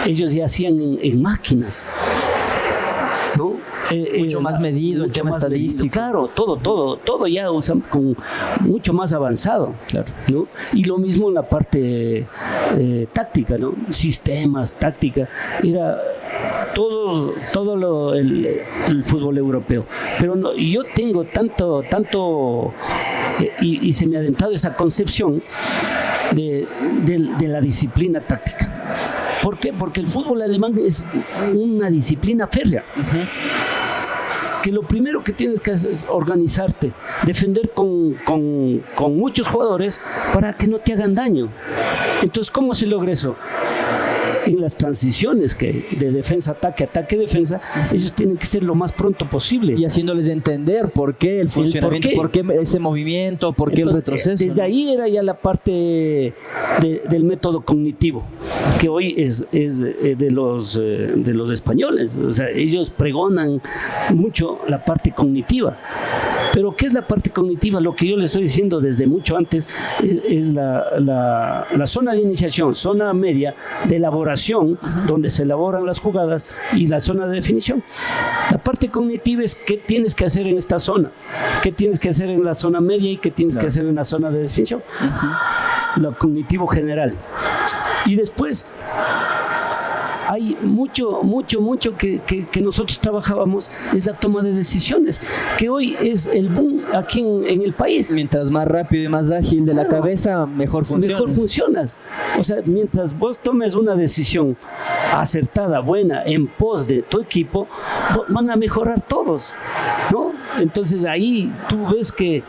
ellos ya hacían en máquinas, ¿no? Mucho más medido, el tema estadístico. Claro, todo ya usan con mucho más avanzado. Claro. ¿No? Y lo mismo en la parte táctica, ¿no? Sistemas, táctica, era todo el fútbol europeo. Pero no, yo tengo tanto y se me ha adentrado esa concepción de la disciplina táctica. ¿Por qué? Porque el fútbol alemán es una disciplina férrea. Que lo primero que tienes que hacer es organizarte, defender con muchos jugadores para que no te hagan daño. Entonces, ¿cómo se logra eso? En las transiciones de defensa-ataque, ataque-defensa, ellos tienen que ser lo más pronto posible. Y haciéndoles entender por qué el funcionamiento, por qué ese movimiento, por qué el retroceso. Desde ahí era ya la parte del método cognitivo, que hoy es de los españoles. O sea, ellos pregonan mucho la parte cognitiva. Pero ¿qué es la parte cognitiva? Lo que yo le estoy diciendo desde mucho antes es la zona de iniciación, zona media de elaboración, donde se elaboran las jugadas, y la zona de definición. La parte cognitiva es qué tienes que hacer en esta zona, qué tienes que hacer en la zona media y qué tienes que hacer en la zona de definición. Lo cognitivo general. Y después hay mucho que nosotros trabajábamos, es la toma de decisiones, que hoy es el boom aquí en el país. Mientras más rápido y más ágil de la cabeza, mejor funcionas. O sea, mientras vos tomes una decisión acertada, buena, en pos de tu equipo, van a mejorar todos, ¿no? Entonces ahí tú ves que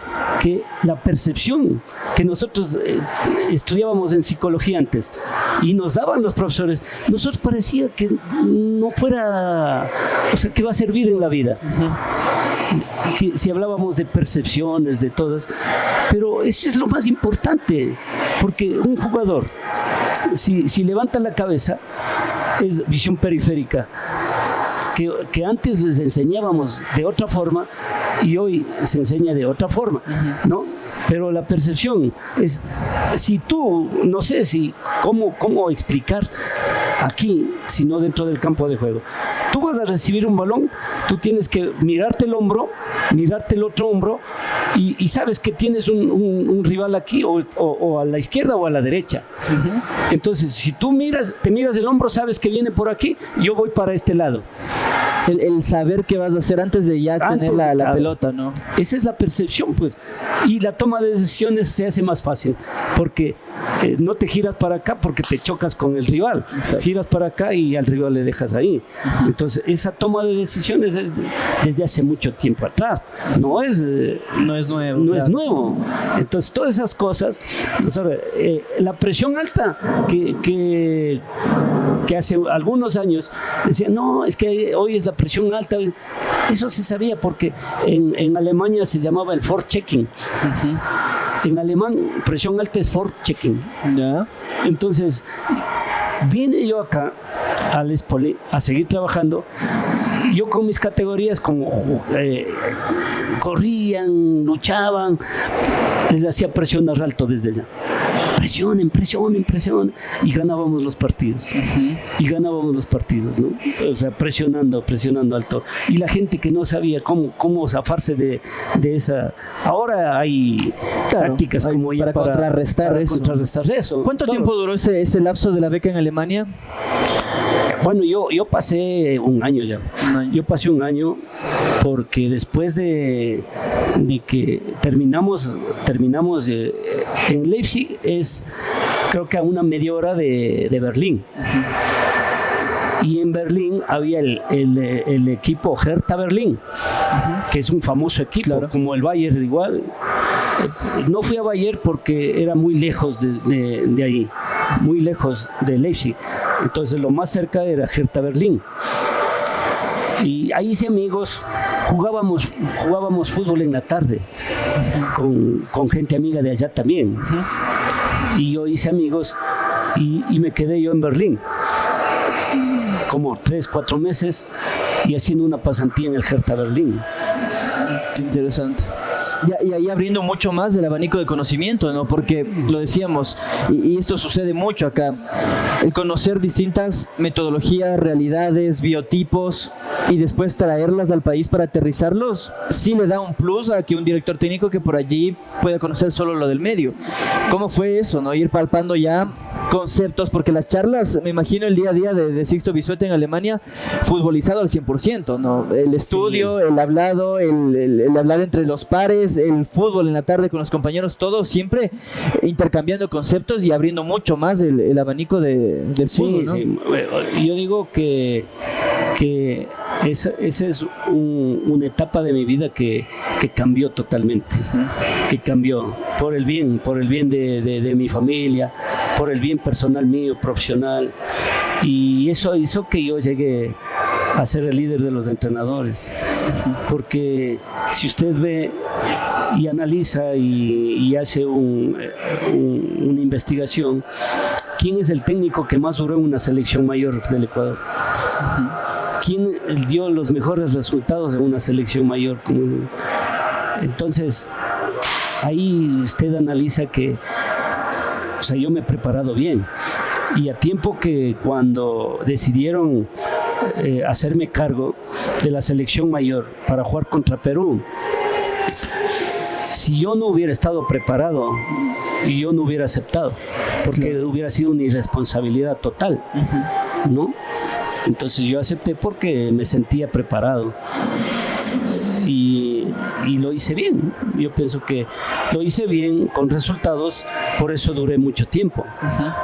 la percepción que nosotros estudiábamos en psicología antes y nos daban los profesores, nosotros parecía que no fuera, o sea, que va a servir en la vida. Si hablábamos de percepciones, de todas, pero eso es lo más importante, porque un jugador, si levanta la cabeza, es visión periférica, que antes les enseñábamos de otra forma y hoy se enseña de otra forma, ¿no? Pero la percepción es, si tú, no sé cómo explicar aquí, sino dentro del campo de juego. Tú vas a recibir un balón, tú tienes que mirarte el hombro, mirarte el otro hombro y sabes que tienes un rival aquí o a la izquierda o a la derecha. Entonces, si tú te miras el hombro, sabes que viene por aquí, yo voy para este lado. El saber qué vas a hacer antes de ya tener la pelota, ¿no? Esa es la percepción, pues. Y la toma de decisiones se hace más fácil, porque no te giras para acá porque te chocas con el rival. Exacto. Giras para acá y al rival le dejas ahí. Entonces, esa toma de decisiones es desde hace mucho tiempo atrás. No es nuevo. No es nuevo. Entonces, todas esas cosas, la presión alta que hace algunos años decían, no, es que hoy es la presión alta. Eso se sabía porque en Alemania se llamaba el Vorchecking. En alemán, presión alta es Vorchecking. Entonces, vine yo acá al Espoli a seguir trabajando. Yo con mis categorías como corrían, luchaban, les hacía presionar alto desde allá. presionen, y ganábamos los partidos. ¿No? O sea, presionando alto. Y la gente que no sabía cómo zafarse de esa. Ahora hay tácticas como ya para contrarrestar eso. ¿Cuánto tiempo duró ese lapso de la beca en Alemania? Bueno, yo pasé un año ya. Yo pasé un año porque después de que terminamos en Leipzig, creo que a una media hora de Berlín. Y en Berlín había el equipo Hertha Berlín, que es un famoso equipo, como el Bayern igual. No fui a Bayern porque era muy lejos de ahí, muy lejos de Leipzig. Entonces lo más cerca era Hertha Berlín. Y ahí hice amigos, jugábamos fútbol en la tarde con gente amiga de allá también. Y yo hice amigos y me quedé yo en Berlín como 3-4 meses y haciendo una pasantía en el Hertha Berlín. Qué interesante. Y ahí abriendo mucho más el abanico de conocimiento, ¿no? Porque lo decíamos, y esto sucede mucho acá, el conocer distintas metodologías, realidades, biotipos, y después traerlas al país para aterrizarlos, sí le da un plus a que un director técnico que por allí pueda conocer solo lo del medio. ¿Cómo fue eso, no? Ir palpando ya conceptos, porque las charlas, me imagino el día a día de Sixto Bisuete en Alemania, futbolizado al 100%, ¿no? El estudio, el hablado, el hablar entre los pares, el fútbol en la tarde con los compañeros, todo siempre intercambiando conceptos y abriendo mucho más el abanico del fútbol, ¿no? Sí. Yo digo que esa es una etapa de mi vida que cambió totalmente, que cambió por el bien de mi familia, por el bien personal mío, profesional, y eso hizo que yo llegue a ser el líder de los entrenadores, porque si usted ve y analiza y hace una investigación, ¿quién es el técnico que más duró en una selección mayor del Ecuador? ¿Quién dio los mejores resultados en una selección mayor? Entonces, ahí usted analiza que, o sea, yo me he preparado bien. Y a tiempo que cuando decidieron hacerme cargo de la selección mayor para jugar contra Perú, si yo no hubiera estado preparado, yo no hubiera aceptado, porque hubiera sido una irresponsabilidad total, ¿no? Entonces yo acepté porque me sentía preparado y lo hice bien. Yo pienso que lo hice bien, con resultados, por eso duré mucho tiempo.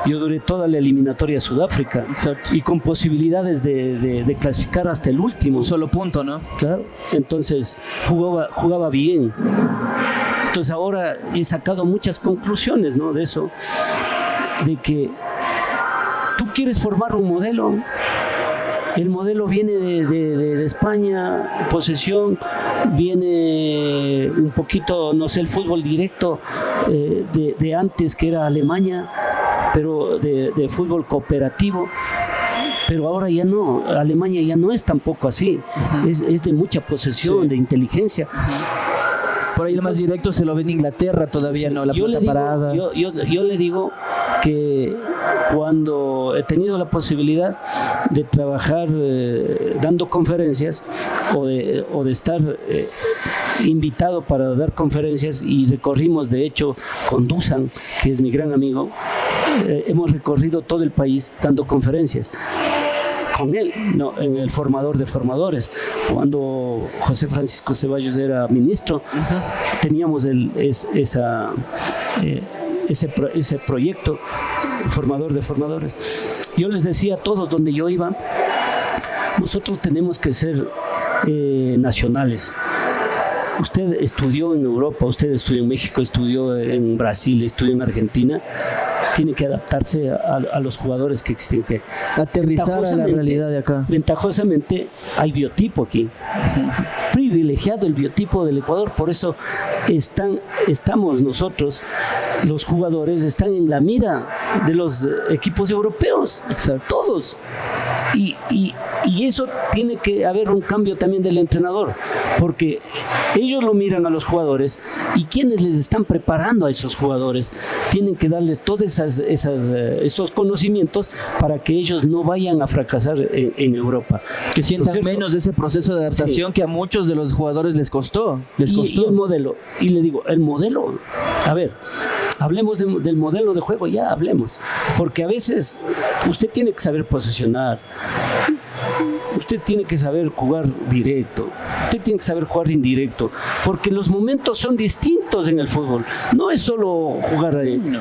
Yo duré toda la eliminatoria a Sudáfrica. Exacto. Y con posibilidades de clasificar hasta el último. Un solo punto, ¿no? Claro. Entonces jugaba bien. Entonces ahora he sacado muchas conclusiones, ¿no? De eso, de que tú quieres formar un modelo. El modelo viene de España, posesión, viene un poquito, no sé, el fútbol directo de antes, que era Alemania, pero de fútbol cooperativo. Pero ahora ya no, Alemania ya no es tampoco así, es de mucha posesión, de inteligencia. Por ahí lo más directo se lo ve en Inglaterra todavía, ¿no? La pelota parada. Yo le digo que cuando he tenido la posibilidad de trabajar dando conferencias o de estar invitado para dar conferencias, y recorrimos, de hecho, con Dusan, que es mi gran amigo, hemos recorrido todo el país dando conferencias con él, ¿no? En el formador de formadores. Cuando José Francisco Ceballos era ministro, teníamos ese proyecto, formador de formadores. Yo les decía a todos donde yo iba, nosotros tenemos que ser nacionales. Usted estudió en Europa, usted estudió en México, estudió en Brasil, estudió en Argentina. Tiene que adaptarse a los jugadores que existen. Aterrizar a la realidad de acá. Ventajosamente hay biotipo aquí. Privilegiado el biotipo del Ecuador. Por eso estamos nosotros, los jugadores, están en la mira de los equipos europeos. Exacto. Todos. Y eso tiene que haber un cambio también del entrenador, porque ellos lo miran a los jugadores y quienes les están preparando a esos jugadores tienen que darles todos estos conocimientos para que ellos no vayan a fracasar en Europa. Que sientan menos de ese proceso de adaptación, sí, que a muchos de los jugadores les costó. Y el modelo, y le digo, el modelo, a ver, hablemos del modelo de juego, ya hablemos, porque a veces usted tiene que saber posesionar, usted tiene que saber jugar directo, usted tiene que saber jugar indirecto, porque los momentos son distintos en el fútbol, no es solo jugar ahí. No.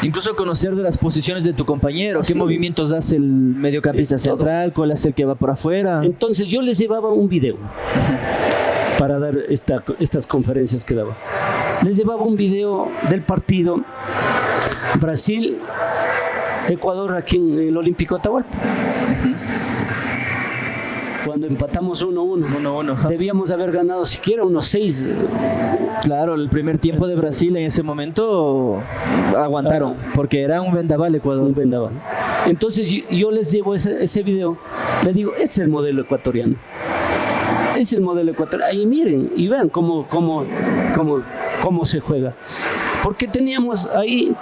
Incluso conocer de las posiciones de tu compañero, qué movimientos hace el mediocampista central, cuál es el que va por afuera. Entonces yo les llevaba un video para dar estas conferencias que daba. Les llevaba un video del partido Brasil-Ecuador aquí en el Olímpico Atahualpa. Cuando empatamos 1-1, debíamos haber ganado siquiera unos 6. Claro, el primer tiempo de Brasil en ese momento aguantaron, porque era un vendaval Ecuador. Un vendaval. Entonces yo les llevo ese video, les digo, este es el modelo ecuatoriano. Es el modelo ecuatoriano. Ahí miren y vean cómo se juega. Porque teníamos ahí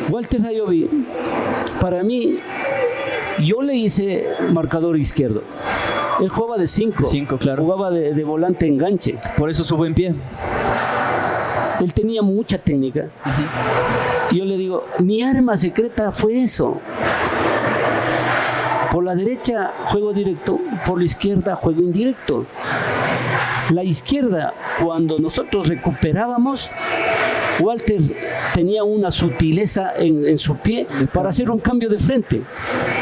Walter Rayoví, para mí, yo le hice marcador izquierdo. Él jugaba de 5, claro. Jugaba de volante enganche. Por eso su buen pie. Él tenía mucha técnica. Y yo le digo, mi arma secreta fue eso. Por la derecha juego directo, por la izquierda juego indirecto. La izquierda, cuando nosotros recuperábamos, Walter tenía una sutileza en su pie para hacer un cambio de frente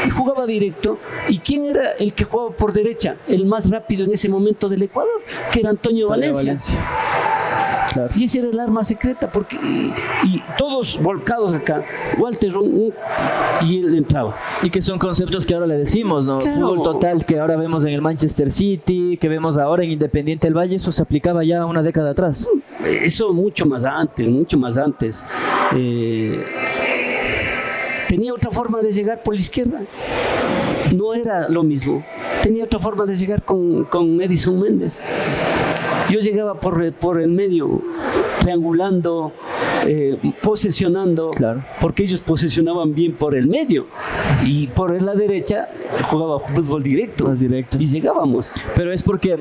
y jugaba directo. ¿Y quién era el que jugaba por derecha? El más rápido en ese momento del Ecuador, que era Antonio Valencia. Claro. Y esa era el arma secreta, porque y todos volcados acá, Walter y él entraba. Y que son conceptos que ahora le decimos, ¿no? Claro. Fútbol total que ahora vemos en el Manchester City, que vemos ahora en Independiente del Valle, eso se aplicaba ya una década atrás. Eso mucho más antes. Tenía otra forma de llegar por la izquierda. No era lo mismo. Tenía otra forma de llegar con Edison Méndez. Yo llegaba por el medio, triangulando, posesionando, claro, porque ellos posesionaban bien por el medio y por la derecha jugaba fútbol directo. Más directo. Y llegábamos. Pero es porque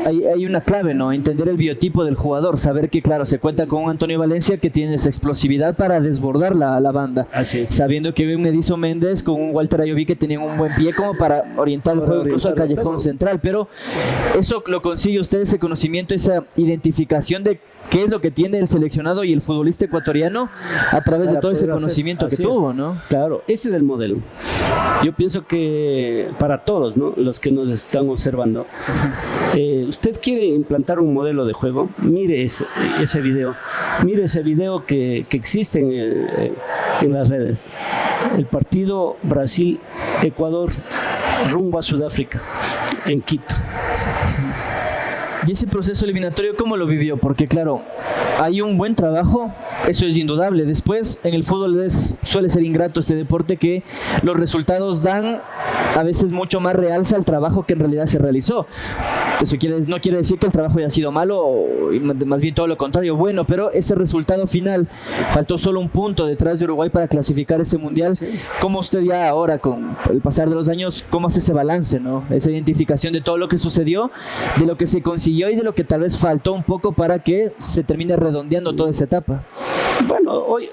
hay una clave, ¿no? Entender el biotipo del jugador, saber que, claro, se cuenta con un Antonio Valencia que tiene esa explosividad para desbordar la banda. Así es. Sabiendo que hay un Edison Méndez con un Walter Rayoví que tenían un buen pie como para orientar el juego incluso al callejón central. Pero eso lo consigue usted, ese conocimiento, esa identificación de qué es lo que tiene el seleccionado y el futbolista ecuatoriano a través de todo ese conocimiento que tuvo, ¿no? Claro, ese es el modelo. Yo pienso que para todos, ¿no?, los que nos están observando, usted quiere implantar un modelo de juego, mire ese video. Mire ese video que existe en las redes. El partido Brasil-Ecuador rumbo a Sudáfrica, en Quito. ¿Y ese proceso eliminatorio cómo lo vivió? Porque claro, hay un buen trabajo, eso es indudable. Después, en el fútbol suele ser ingrato este deporte, que los resultados dan a veces mucho más realza al trabajo que en realidad se realizó. Eso no quiere decir que el trabajo haya sido malo, más bien todo lo contrario, bueno, pero ese resultado final, faltó solo un punto detrás de Uruguay para clasificar ese mundial. Sí. ¿Cómo usted ya ahora, con el pasar de los años, cómo hace ese balance, ¿no? Esa identificación de todo lo que sucedió, de lo que se consiguió y de lo que tal vez faltó un poco para que se termine redondeando toda esa etapa. Bueno, hoy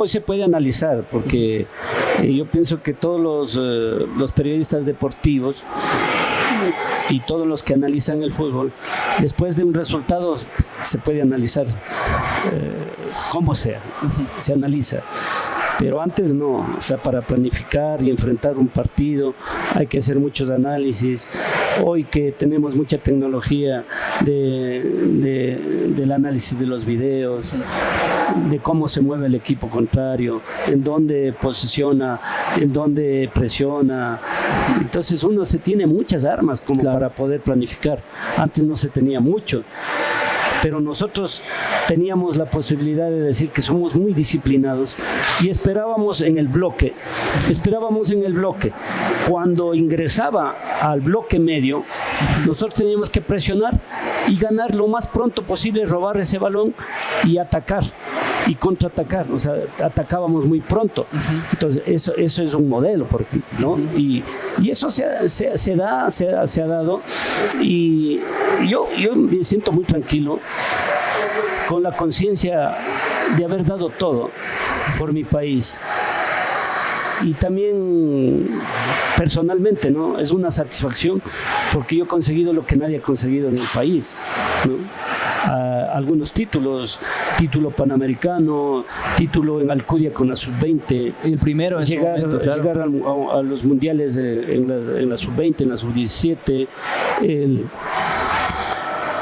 se puede analizar, porque yo pienso que todos los periodistas deportivos y todos los que analizan el fútbol, después de un resultado se puede analizar como sea, se analiza. Pero antes no, o sea, para planificar y enfrentar un partido hay que hacer muchos análisis. Hoy que tenemos mucha tecnología del análisis de los videos, de cómo se mueve el equipo contrario, en dónde posiciona, en dónde presiona. Entonces uno se tiene muchas armas como, claro, para poder planificar. Antes no se tenía mucho. pero nosotros teníamos la posibilidad de decir que somos muy disciplinados y esperábamos en el bloque. Cuando ingresaba al bloque medio, nosotros teníamos que presionar y ganar lo más pronto posible, robar ese balón y atacar y contraatacar, o sea, atacábamos muy pronto. Entonces eso es un modelo, por ejemplo, ¿no? Y eso se ha dado, y yo me siento muy tranquilo con la conciencia de haber dado todo por mi país. Y también personalmente, ¿no? Es una satisfacción porque yo he conseguido lo que nadie ha conseguido en el país, ¿no? Algunos títulos, título panamericano, título en Alcudia con la sub-20. El primero en llegar, su momento, claro. Llegar a los mundiales en la sub-20, en la sub-17,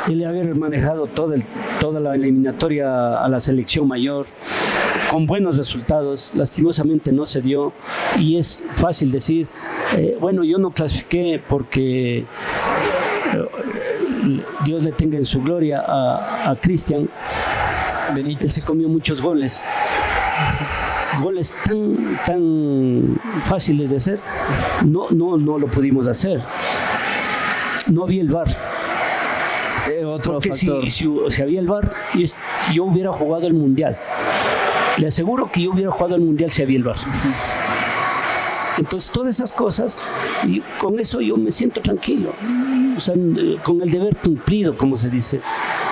el haber manejado toda la eliminatoria a la selección mayor con buenos resultados. Lastimosamente no se dio, y es fácil decir, bueno, yo no clasifiqué porque Dios le tenga en su gloria a Cristian Benítez. Él se comió muchos goles tan fáciles de hacer. No lo pudimos hacer. No había el VAR. Otro porque factor. si había el VAR, yo hubiera jugado el Mundial. Le aseguro que yo hubiera jugado el Mundial si había el VAR. Entonces, todas esas cosas, y con eso yo me siento tranquilo, o sea, con el deber cumplido, como se dice,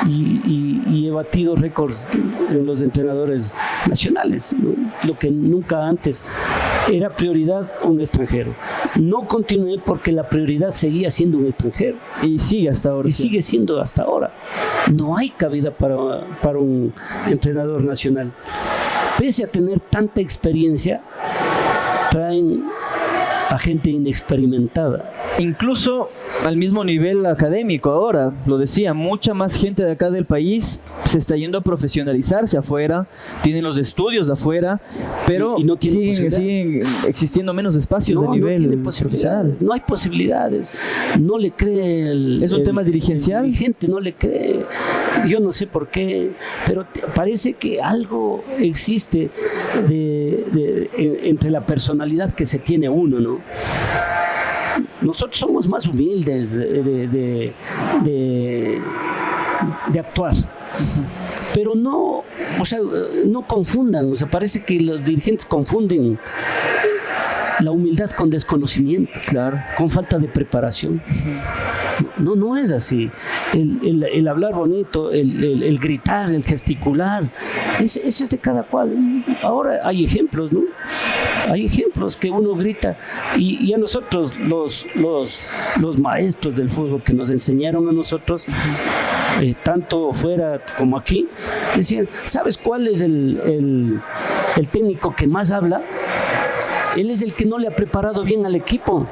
y he batido récords en los entrenadores nacionales, ¿no? Lo que nunca antes era prioridad un extranjero. No continué porque la prioridad seguía siendo un extranjero. Y sigue hasta ahora. Y sigue siendo hasta ahora. No hay cabida para un entrenador nacional. Pese a tener tanta experiencia, traen a gente inexperimentada. Incluso al mismo nivel académico ahora, lo decía, mucha más gente de acá del país se está yendo a profesionalizarse afuera, tienen los estudios de afuera, pero y no siguen existiendo menos espacios de nivel profesional. No hay posibilidades, no le cree ¿Es un tema dirigencial? El dirigente no le cree, yo no sé por qué, pero parece que algo existe entre la personalidad que se tiene uno, ¿no? Nosotros somos más humildes de actuar, pero no, o sea, no confundan, o sea, parece que los dirigentes confunden la humildad con desconocimiento, claro, con falta de preparación. No es así. El hablar bonito, el gritar, el gesticular, eso es de cada cual. Ahora hay ejemplos, ¿no? Hay ejemplos que uno grita, y a nosotros, los maestros del fútbol que nos enseñaron a nosotros, tanto fuera como aquí, decían, ¿sabes cuál es el técnico que más habla? Él es el que no le ha preparado bien al equipo.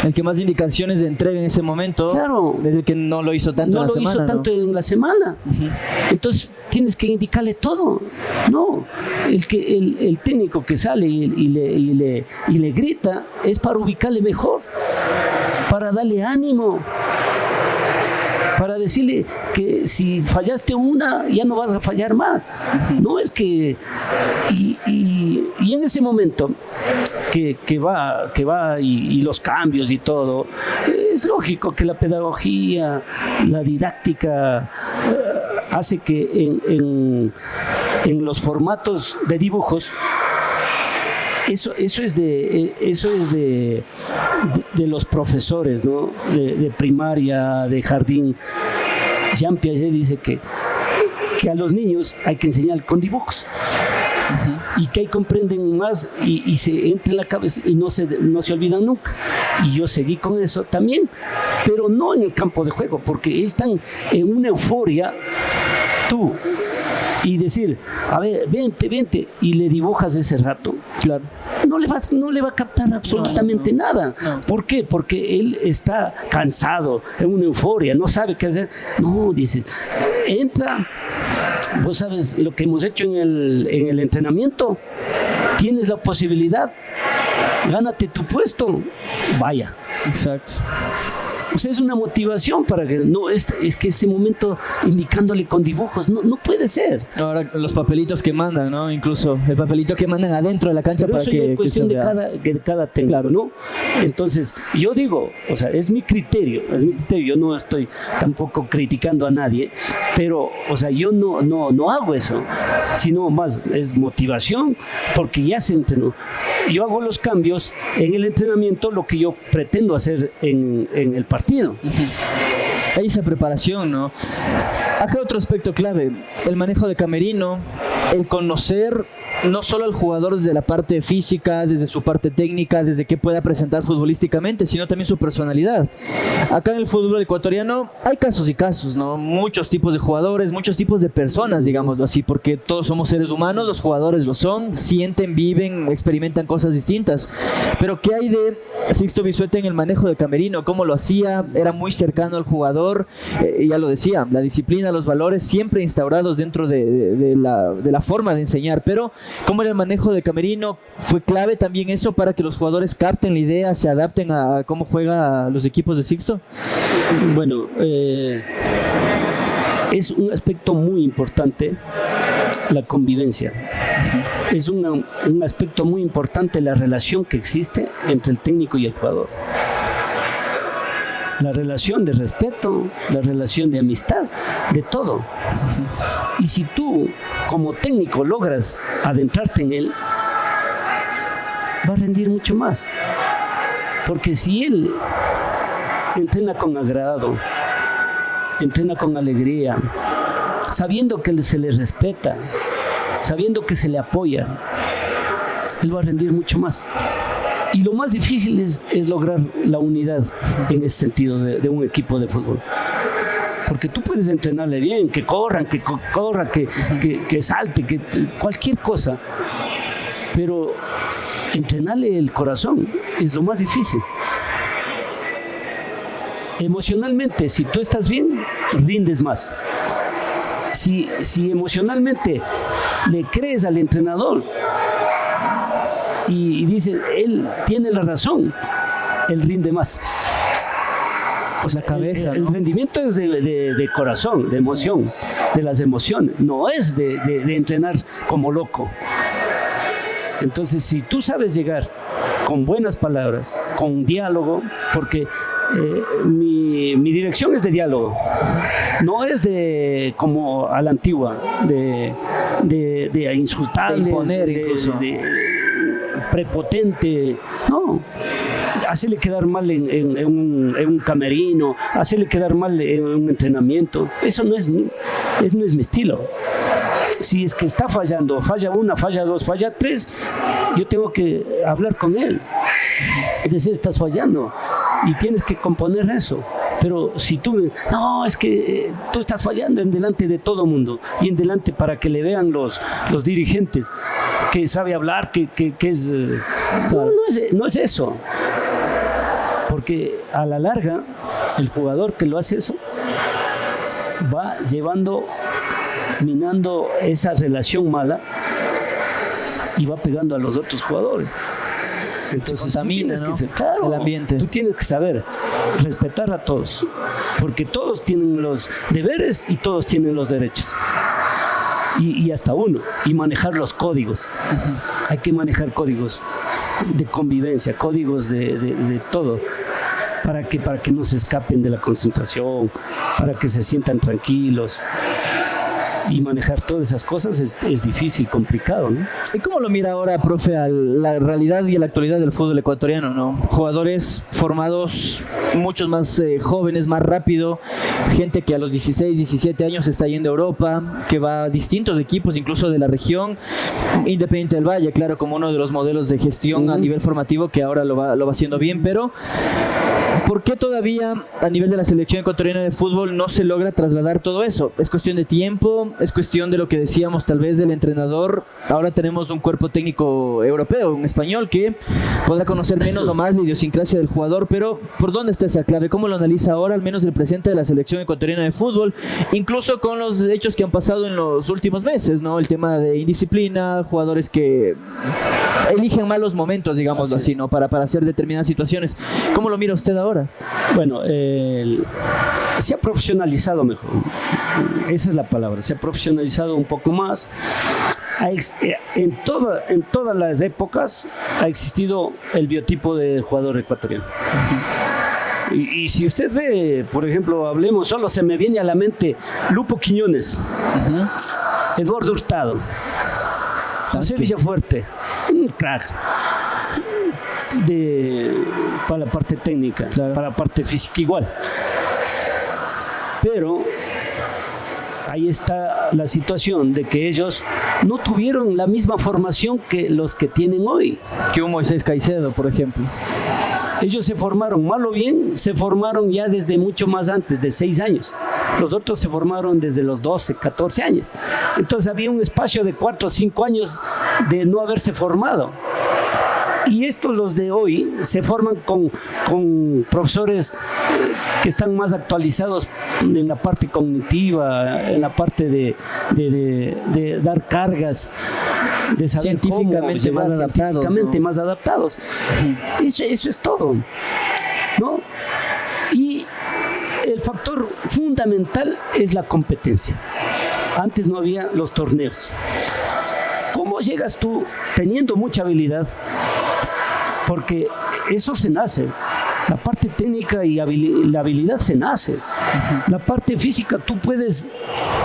El que más indicaciones de entrega en ese momento. Claro. Es el que no lo hizo tanto en la semana. No lo hizo tanto en la semana. Entonces tienes que indicarle todo. No, el técnico que sale y le grita es para ubicarle mejor, para darle ánimo, para decirle que si fallaste una, ya no vas a fallar más. No es que... Y en ese momento que va y los cambios y todo, es lógico que la pedagogía, la didáctica hace que en los formatos de dibujos, eso es de los profesores, ¿no? De primaria, de jardín. Jean Piaget dice que a los niños hay que enseñar con dibujos. Y que ahí comprenden más y se entra en la cabeza y no se olvidan nunca. Y yo seguí con eso también, pero no en el campo de juego, porque están en una euforia tú, y decir, a ver, vente, y le dibujas ese rato. Claro. No le va a captar absolutamente nada. No. ¿Por qué? Porque él está cansado, en una euforia, no sabe qué hacer. No, dice, entra. Vos sabes lo que hemos hecho en el entrenamiento. Tienes la posibilidad. Gánate tu puesto. Vaya. Exacto. O sea, es una motivación para que no es que ese momento indicándole con dibujos, no puede ser. Ahora los papelitos que mandan, ¿no? Incluso el papelito que mandan adentro de la cancha. Pero para eso que ya es cuestión se de vea. cada técnico, claro, ¿no? Entonces, yo digo, o sea, es mi criterio, yo no estoy tampoco criticando a nadie, pero, o sea, yo no hago eso, sino más es motivación, porque ya se entrenó. Yo hago los cambios en el entrenamiento, lo que yo pretendo hacer en el partido. Hay esa preparación, ¿no? Acá otro aspecto clave, el manejo de camerino, el conocer no solo al jugador desde la parte física, desde su parte técnica, desde qué pueda presentar futbolísticamente, sino también su personalidad. Acá en el fútbol ecuatoriano hay casos y casos, ¿no? Muchos tipos de jugadores, muchos tipos de personas, digámoslo así, porque todos somos seres humanos, los jugadores lo son, sienten, viven, experimentan cosas distintas. Pero ¿qué hay de Sixto Bisuete en el manejo de camerino? ¿Cómo lo hacía? Era muy cercano al jugador, ya lo decía, la disciplina, los valores siempre instaurados dentro de la forma de enseñar, pero ¿cómo era el manejo de camerino? ¿Fue clave también eso para que los jugadores capten la idea, se adapten a cómo juegan los equipos de Sixto? Bueno, es un aspecto muy importante la convivencia. Es un aspecto muy importante la relación que existe entre el técnico y el jugador. La relación de respeto, la relación de amistad, de todo. Y si tú, como técnico, logras adentrarte en él, va a rendir mucho más. Porque si él entrena con agrado, entrena con alegría, sabiendo que se le respeta, sabiendo que se le apoya, él va a rendir mucho más. Y lo más difícil es lograr la unidad en ese sentido de un equipo de fútbol. Porque tú puedes entrenarle bien, que corran, que salte, que cualquier cosa. Pero entrenarle el corazón es lo más difícil. Emocionalmente, si tú estás bien, rindes más. Si emocionalmente le crees al entrenador y dices, él tiene la razón, él rinde más. O sea, cabeza, el rendimiento es de corazón, de emoción, de las emociones, no es de entrenar como loco. Entonces, si tú sabes llegar con buenas palabras, con diálogo, porque mi dirección es de diálogo, no es de como a la antigua, de insultarles, de imponer incluso, de prepotente, no. Hacerle quedar mal en un camerino, hacerle quedar mal en un entrenamiento, eso no es mi estilo. Si es que está fallando, falla una, falla dos, falla tres, yo tengo que hablar con él. Es decir, estás fallando y tienes que componer eso. Pero si tú, no, es que tú estás fallando en delante de todo mundo y en delante para que le vean los dirigentes que sabe hablar, que es... No es eso. Porque a la larga, el jugador que lo hace eso va minando esa relación mala y va pegando a los otros jugadores. Entonces contamina, ¿no? Claro, el ambiente. Tú tienes que saber respetar a todos, porque todos tienen los deberes y todos tienen los derechos. Y hasta uno, y manejar los códigos. Hay que manejar códigos de convivencia, códigos de todo, para que no se escapen de la concentración, para que se sientan tranquilos. Y manejar todas esas cosas es difícil, complicado, ¿no? ¿Y cómo lo mira ahora, profe, a la realidad y a la actualidad del fútbol ecuatoriano, ¿no? Jugadores formados, muchos más jóvenes, más rápido, gente que a los 16, 17 años está yendo a Europa, que va a distintos equipos, incluso de la región, Independiente del Valle, claro, como uno de los modelos de gestión a nivel formativo que ahora lo va haciendo bien, pero ¿por qué todavía a nivel de la selección ecuatoriana de fútbol no se logra trasladar todo eso? ¿Es cuestión de tiempo? técnico, es cuestión de lo que decíamos tal vez del entrenador. Ahora tenemos un cuerpo técnico europeo, un español, que podrá conocer menos o más la idiosincrasia del jugador, pero ¿por dónde está esa clave? ¿Cómo lo analiza ahora, al menos el presidente de la selección ecuatoriana de fútbol? Incluso con los hechos que han pasado en los últimos meses, ¿no? El tema de indisciplina, jugadores que eligen malos momentos, digámoslo así, ¿no? Para hacer determinadas situaciones. ¿Cómo lo mira usted ahora? Bueno, se ha profesionalizado mejor. Esa es la palabra. Se ha profesionalizado un poco más. En todas las épocas ha existido el biotipo de jugador ecuatoriano. Y si usted ve, por ejemplo, hablemos, solo se me viene a la mente Lupo Quiñones, Eduardo Hurtado, José Villafuerte, un crack para la parte técnica, claro, para la parte física igual. Pero ahí está la situación de que ellos no tuvieron la misma formación que los que tienen hoy. Que un Moisés Caicedo, por ejemplo. Ellos se formaron, mal o bien, se formaron ya desde mucho más antes, de 6 años. Los otros se formaron desde los 12, 14 años. Entonces había un espacio de 4 o 5 años de no haberse formado. Y estos, los de hoy, se forman con profesores que están más actualizados en la parte cognitiva, en la parte de dar cargas, de saber científicamente cómo, científicamente más adaptados. Eso es todo, ¿no? Y el factor fundamental es la competencia. Antes no había los torneos. ¿Cómo llegas tú teniendo mucha habilidad? Porque eso se nace. La parte técnica y la habilidad se nace. La parte física tú puedes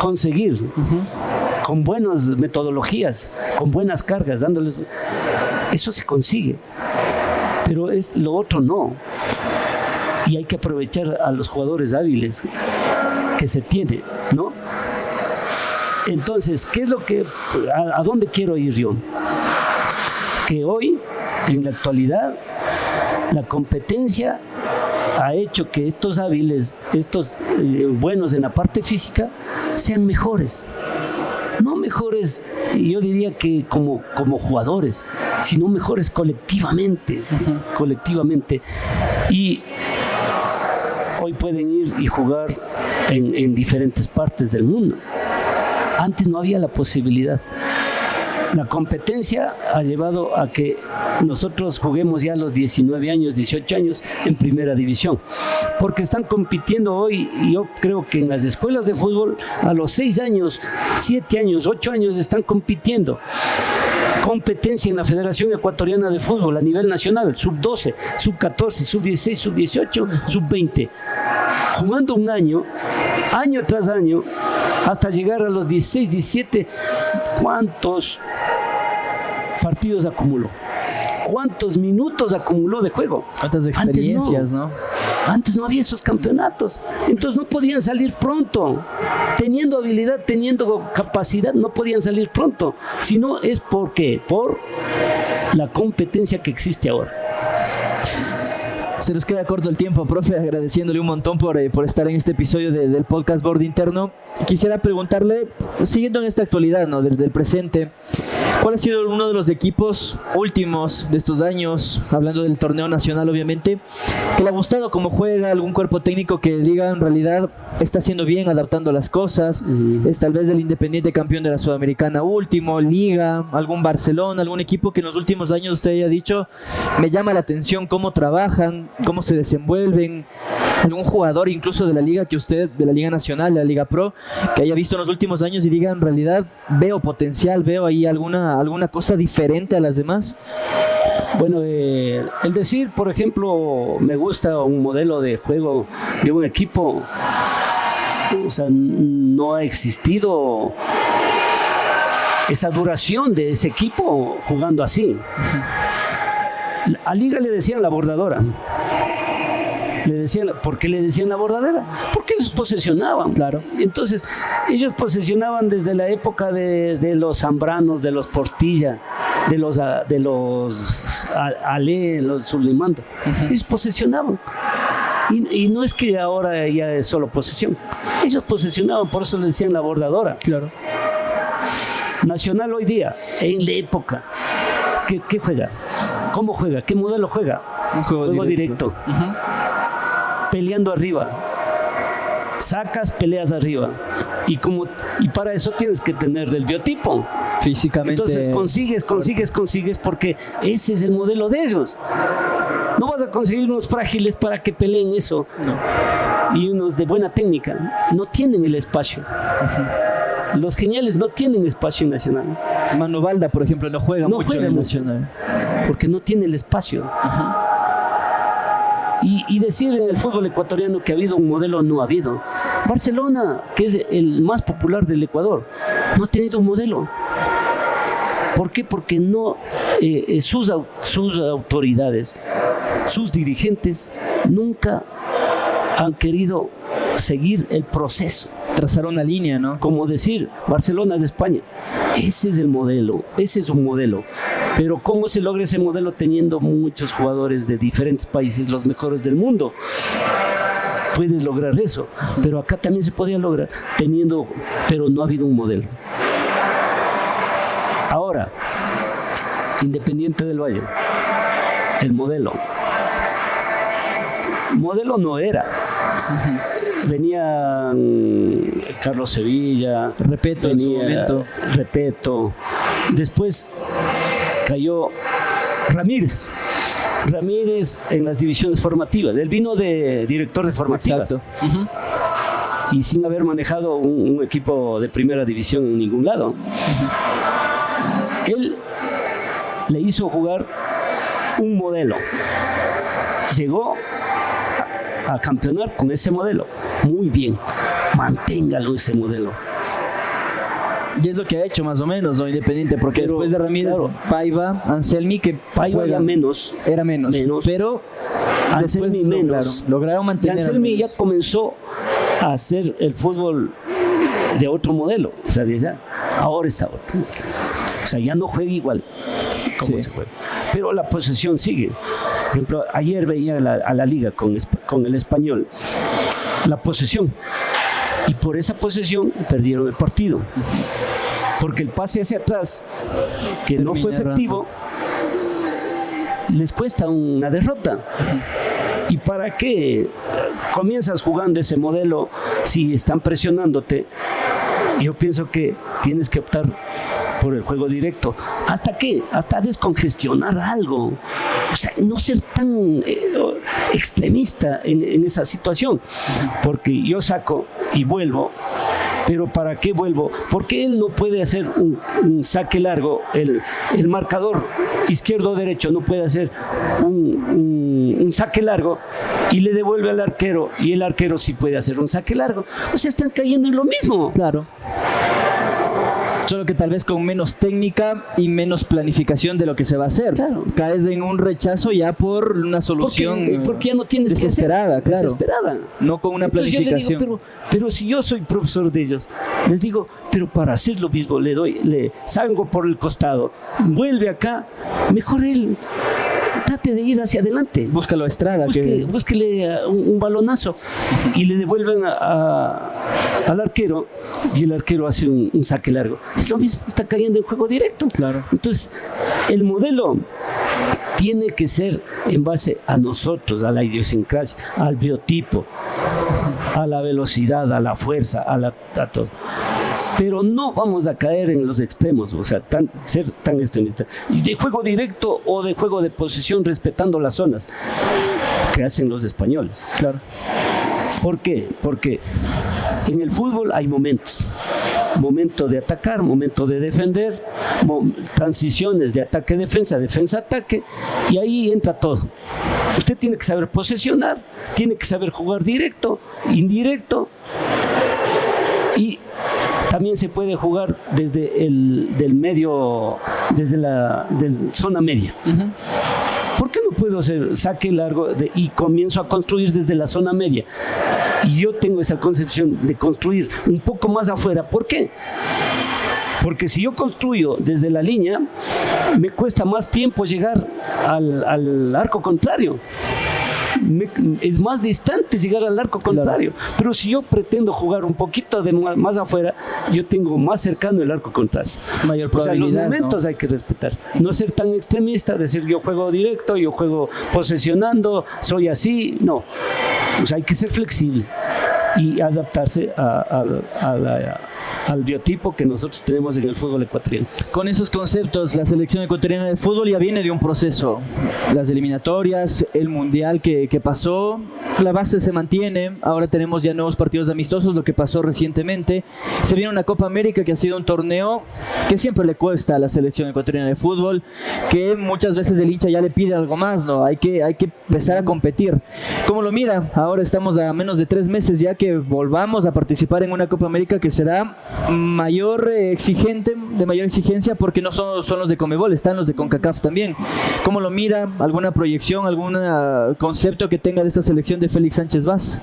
conseguir con buenas metodologías, con buenas cargas, dándoles. Eso se consigue. Pero lo otro no. Y hay que aprovechar a los jugadores hábiles que se tiene, ¿no? Entonces, ¿qué es lo que, a dónde quiero ir yo? Que hoy, en la actualidad, la competencia ha hecho que estos hábiles, estos buenos en la parte física, sean mejores. No mejores, yo diría que como jugadores, sino mejores colectivamente. Colectivamente. Y hoy pueden ir y jugar en diferentes partes del mundo. Antes no había la posibilidad. La competencia ha llevado a que nosotros juguemos ya a los 19 años, 18 años en primera división, porque están compitiendo hoy, y yo creo que en las escuelas de fútbol a los 6 años, 7 años, 8 años están compitiendo. Competencia en la Federación Ecuatoriana de Fútbol a nivel nacional, sub-12, sub-14, sub-16, sub-18, sub-20, jugando un año tras año, hasta llegar a los 16, 17, ¿cuántos partidos acumuló? ¿Cuántos minutos acumuló de juego? ¿Cuántas experiencias, no? Antes no había esos campeonatos, entonces no podían salir pronto. Teniendo habilidad, teniendo capacidad, no podían salir pronto. Sino es por la competencia que existe ahora. Se nos queda corto el tiempo, profe, agradeciéndole un montón por estar en este episodio del podcast Borde Interno. Quisiera preguntarle, siguiendo en esta actualidad, ¿no? del presente, ¿cuál ha sido uno de los equipos últimos de estos años, hablando del torneo nacional obviamente, que le ha gustado cómo juega, algún cuerpo técnico que diga en realidad está haciendo bien, adaptando las cosas? Es tal vez el Independiente campeón de la Sudamericana último, Liga, algún Barcelona, algún equipo que en los últimos años usted haya dicho, me llama la atención cómo trabajan, cómo se desenvuelven, algún jugador incluso de la Liga que usted, de la Liga Nacional, de la Liga Pro, que haya visto en los últimos años y diga en realidad veo potencial, veo ahí alguna cosa diferente a las demás? Bueno, el decir, por ejemplo, me gusta un modelo de juego de un equipo, o sea, no ha existido esa duración de ese equipo jugando así. A Liga le decían la bordadora. ¿Por qué le decían la bordadera? Porque ellos posesionaban. Claro. Entonces, ellos posesionaban desde la época de los Zambranos, de los Portilla, de los Ale, los Sulimando. Ellos posesionaban. Y no es que ahora ya es solo posesión. Ellos posesionaban, por eso le decían la bordadora. Claro. Nacional hoy día, en la época, ¿qué juega? ¿Cómo juega? ¿Qué modelo juega? Un juego directo. Peleando arriba. Sacas, peleas arriba. Y para eso tienes que tener el biotipo. Físicamente. Entonces consigues, porque ese es el modelo de ellos. No vas a conseguir unos frágiles para que peleen eso. No. Y unos de buena técnica. No tienen el espacio. Los geniales no tienen espacio en Nacional. Mano Balda, por ejemplo, no juega mucho en Nacional. Porque no tiene el espacio. Y decir en el fútbol ecuatoriano que ha habido un modelo, no ha habido. Barcelona, que es el más popular del Ecuador, no ha tenido un modelo. ¿Por qué? Porque no, sus autoridades, sus dirigentes, nunca han querido seguir el proceso. Trazar una línea, ¿no? Como decir, Barcelona de España. Ese es el modelo, ese es un modelo. Pero ¿cómo se logra ese modelo teniendo muchos jugadores de diferentes países, los mejores del mundo? Puedes lograr eso, pero acá también se podía lograr pero no ha habido un modelo. Ahora, Independiente del Valle, el modelo no era. Venían Carlos Sevilla, Repeto, en su momento. Repeto. Después cayó Ramírez en las divisiones formativas. Él vino de director de formativas. Exacto. Y sin haber manejado un equipo de primera división en ningún lado. Él le hizo jugar un modelo. Llegó a campeonar con ese modelo. Muy bien, manténgalo ese modelo. Y es lo que ha hecho más o menos, ¿no? Independiente, porque después de Ramírez, claro, Paiva, Anselmi, que Paiva era menos, pero Anselmi menos. Lograron mantener. Y Anselmi ya comenzó a hacer el fútbol de otro modelo, o sea, ahora está otro. O sea, ya no juega igual como se juega, pero la posesión sigue. Por ejemplo, ayer veía a la liga con el Español, la posesión, y por esa posesión perdieron el partido, porque el pase hacia atrás, que no fue efectivo, les cuesta una derrota. ¿Y para qué comienzas jugando ese modelo si están presionándote? Yo pienso que tienes que optar por el juego directo. ¿Hasta qué? Hasta descongestionar algo. O sea, no ser tan extremista en esa situación. Porque yo saco y vuelvo. ¿Pero para qué vuelvo? Porque él no puede hacer un saque largo. El marcador izquierdo o derecho no puede hacer un saque largo y le devuelve al arquero. Y el arquero sí puede hacer un saque largo. O sea, están cayendo en lo mismo. Claro. Solo que tal vez con menos técnica y menos planificación de lo que se va a hacer. Claro. Caes en un rechazo ya por una solución porque ya no tienes desesperada, que hacer, claro. Desesperada. No con una Entonces planificación. Yo le digo, pero si yo soy profesor de ellos, les digo, pero para hacer lo mismo le salgo por el costado, vuelve acá, mejor él trate de ir hacia adelante. Búscalo a Estrada. Búsquele un balonazo y le devuelven al arquero y el arquero hace un saque largo. Es lo mismo, está cayendo en juego directo. Claro. Entonces, el modelo tiene que ser en base a nosotros, a la idiosincrasia, al biotipo, a la velocidad, a la fuerza, a todo. Pero no vamos a caer en los extremos, o sea, ser tan extremistas. Y de juego directo o de juego de posesión respetando las zonas que hacen los españoles. Claro. ¿Por qué? Porque en el fútbol hay momentos. Momento de atacar, momento de defender, transiciones de ataque-defensa, defensa-ataque, y ahí entra todo. Usted tiene que saber posesionar, tiene que saber jugar directo, indirecto, y también se puede jugar desde del medio, desde la zona media. Uh-huh. ¿Por qué no puedo hacer saque largo y comienzo a construir desde la zona media? Y yo tengo esa concepción de construir un poco más afuera. ¿Por qué? Porque si yo construyo desde la línea, me cuesta más tiempo llegar al arco contrario. es más distante llegar al arco contrario. Claro. Pero si yo pretendo jugar un poquito más afuera, yo tengo más cercano el arco contrario. Mayor probabilidad, los momentos, ¿no?, hay que respetar. No ser tan extremista, decir yo juego directo, yo juego posesionando, soy así. No. O sea, hay que ser flexible y adaptarse al biotipo que nosotros tenemos en el fútbol ecuatoriano. Con esos conceptos, la selección ecuatoriana de fútbol ya viene de un proceso. Las eliminatorias, el mundial que pasó, la base se mantiene. Ahora tenemos ya nuevos partidos amistosos, lo que pasó recientemente. Se viene una Copa América que ha sido un torneo que siempre le cuesta a la selección ecuatoriana de fútbol, que muchas veces el hincha ya le pide algo más, ¿no? Hay que empezar a competir. ¿Cómo lo mira? Ahora estamos a menos de 3 meses ya que volvamos a participar en una Copa américa que será de mayor exigencia, porque no son los de Conmebol, están los de CONCACAF también. ¿Cómo lo mira? ¿Alguna proyección, algún concepto que tenga de esta selección de Félix Sánchez Vaz?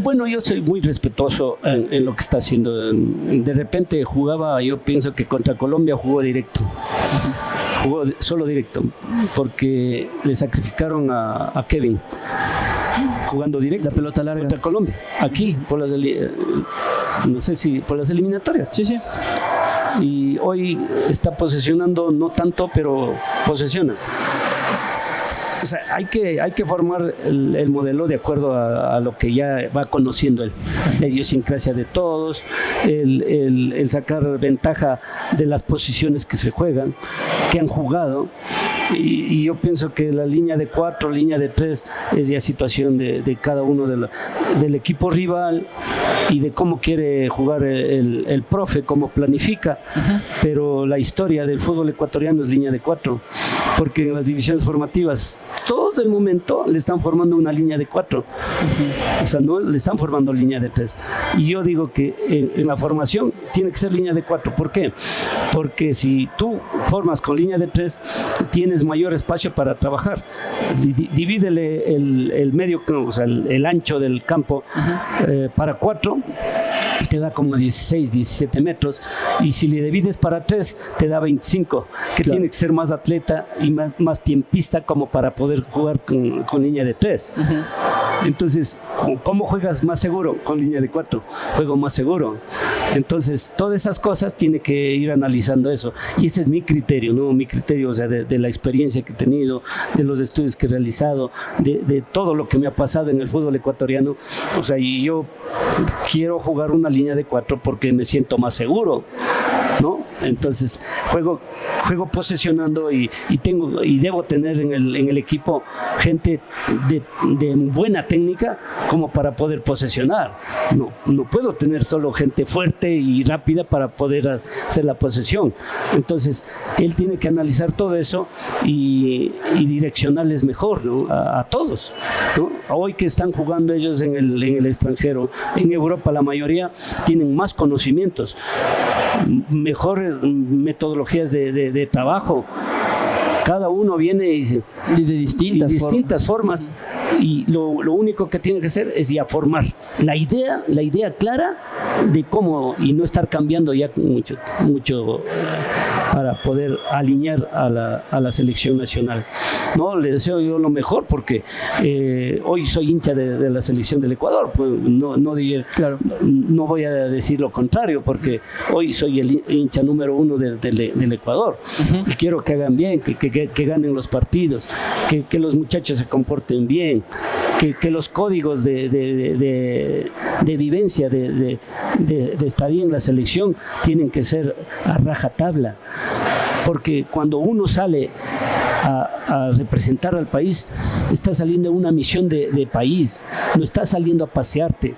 Bueno, yo soy muy respetuoso en lo que está haciendo. De repente yo pienso que contra Colombia jugó directo. Jugó solo directo, porque le sacrificaron a Kevin jugando directo. La pelota larga. Contra Colombia, aquí, no sé si por las eliminatorias. Sí, sí. Y hoy está posesionando, no tanto, pero posesiona. O sea, hay que formar el modelo de acuerdo a lo que ya va conociendo él. La idiosincrasia de todos, el sacar ventaja de las posiciones que se juegan, que han jugado. Y yo pienso que la línea de 4, línea de 3 es ya situación de cada uno del equipo rival y de cómo quiere jugar el profe, cómo planifica. Pero la historia del fútbol ecuatoriano es línea de 4, porque en las divisiones formativas todo el momento le están formando una línea de 4. O sea, no le están formando línea de 3. Y yo digo que en la formación tiene que ser línea de 4. ¿Por qué? Porque si tú formas con línea de 3, tienes mayor espacio para trabajar. Divídele el medio, o sea, el ancho del campo para 4, te da como 16, 17 metros, y si le divides para 3, te da 25, que claro, tiene que ser más atleta y más tiempista como para poder jugar con línea de 3. Entonces, ¿cómo juegas más seguro? Con línea de 4, juego más seguro. Entonces, todas esas cosas tiene que ir analizando eso, y ese es mi criterio, ¿no? Mi criterio, o sea, de la experiencia que he tenido, de los estudios que he realizado, de todo lo que me ha pasado en el fútbol ecuatoriano. O sea, y yo quiero jugar una línea de 4 porque me siento más seguro, ¿no? Entonces juego posesionando y debo tener en el equipo gente de buena técnica como para poder posesionar. No puedo tener solo gente fuerte y rápida para poder hacer la posesión. Entonces él tiene que analizar todo eso y direccionarles mejor, ¿no? a todos, ¿no? Hoy que están jugando ellos en el extranjero, en Europa la mayoría tienen más conocimientos, mejores metodologías de trabajo. Cada uno viene de distintas formas. Y lo único que tiene que hacer es ya formar la idea clara de cómo, y no estar cambiando ya mucho para poder alinear a la selección nacional. No, le deseo yo lo mejor, porque hoy soy hincha de la selección del Ecuador, pues claro, no voy a decir lo contrario, porque hoy soy el hincha número 1 del Ecuador. Y quiero que hagan bien, que ganen los partidos, que los muchachos se comporten bien, que los códigos de vivencia, de estadía en la selección tienen que ser a rajatabla, porque cuando uno sale a representar al país, está saliendo a una misión de país, no está saliendo a pasearte,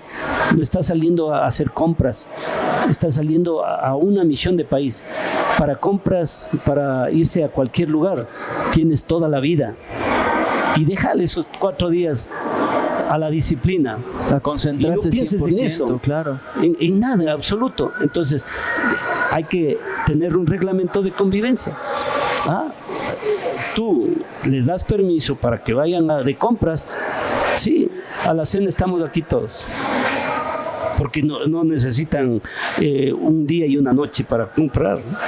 no está saliendo a hacer compras, está saliendo a una misión de país. Para compras, para irse a cualquier lugar, tienes toda la vida, y déjale esos 4 días a la disciplina, a concentrarse, y no pienses 100%, en eso, claro, en nada, en absoluto. Entonces hay que tener un reglamento de convivencia. Tú les das permiso para que vayan de compras. Sí, a la cena estamos aquí todos, porque no necesitan un día y una noche para comprar, ¿no?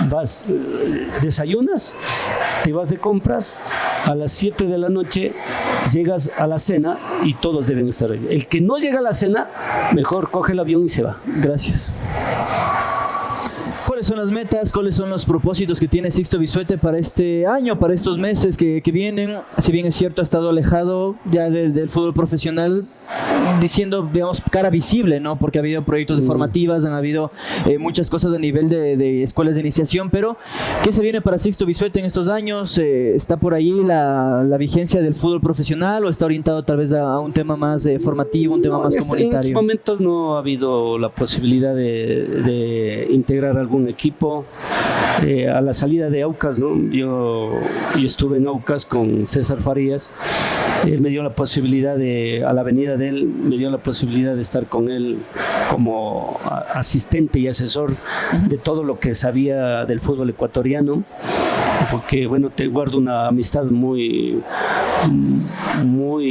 vas, desayunas, te vas de compras, a las 7 de la noche llegas a la cena y todos deben estar ahí. El que no llega a la cena, mejor coge el avión y se va. Gracias. ¿Cuáles son las metas, cuáles son los propósitos que tiene Sixto Bisuete para este año, para estos meses que vienen? Si bien es cierto, ha estado alejado ya del fútbol profesional, diciendo, digamos, cara visible, ¿no? Porque ha habido proyectos de formativas, han habido muchas cosas a nivel de escuelas de iniciación, pero ¿qué se viene para Sixto Bisuete en estos años? ¿Está por ahí la vigencia del fútbol profesional o está orientado tal vez a un tema más formativo, un tema más comunitario? En estos momentos no ha habido la posibilidad de integrar algún equipo. A la salida de Aucas, ¿no? Yo estuve en Aucas con César Farías. Él me dio la posibilidad a la venida de él, me dio la posibilidad de estar con él como asistente y asesor de todo lo que sabía del fútbol ecuatoriano, porque bueno, te guardo una amistad muy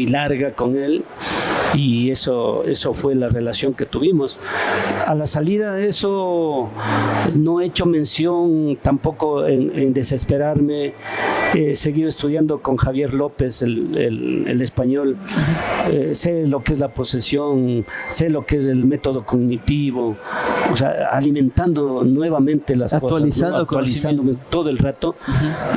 larga con él. Y eso fue la relación que tuvimos. A la salida de eso no he hecho mención tampoco en desesperarme. He seguido estudiando con Javier López, el español. Sé lo que es la posesión, sé lo que es el método cognitivo, o sea, alimentando nuevamente las cosas, ¿no? Actualizándome todo el rato.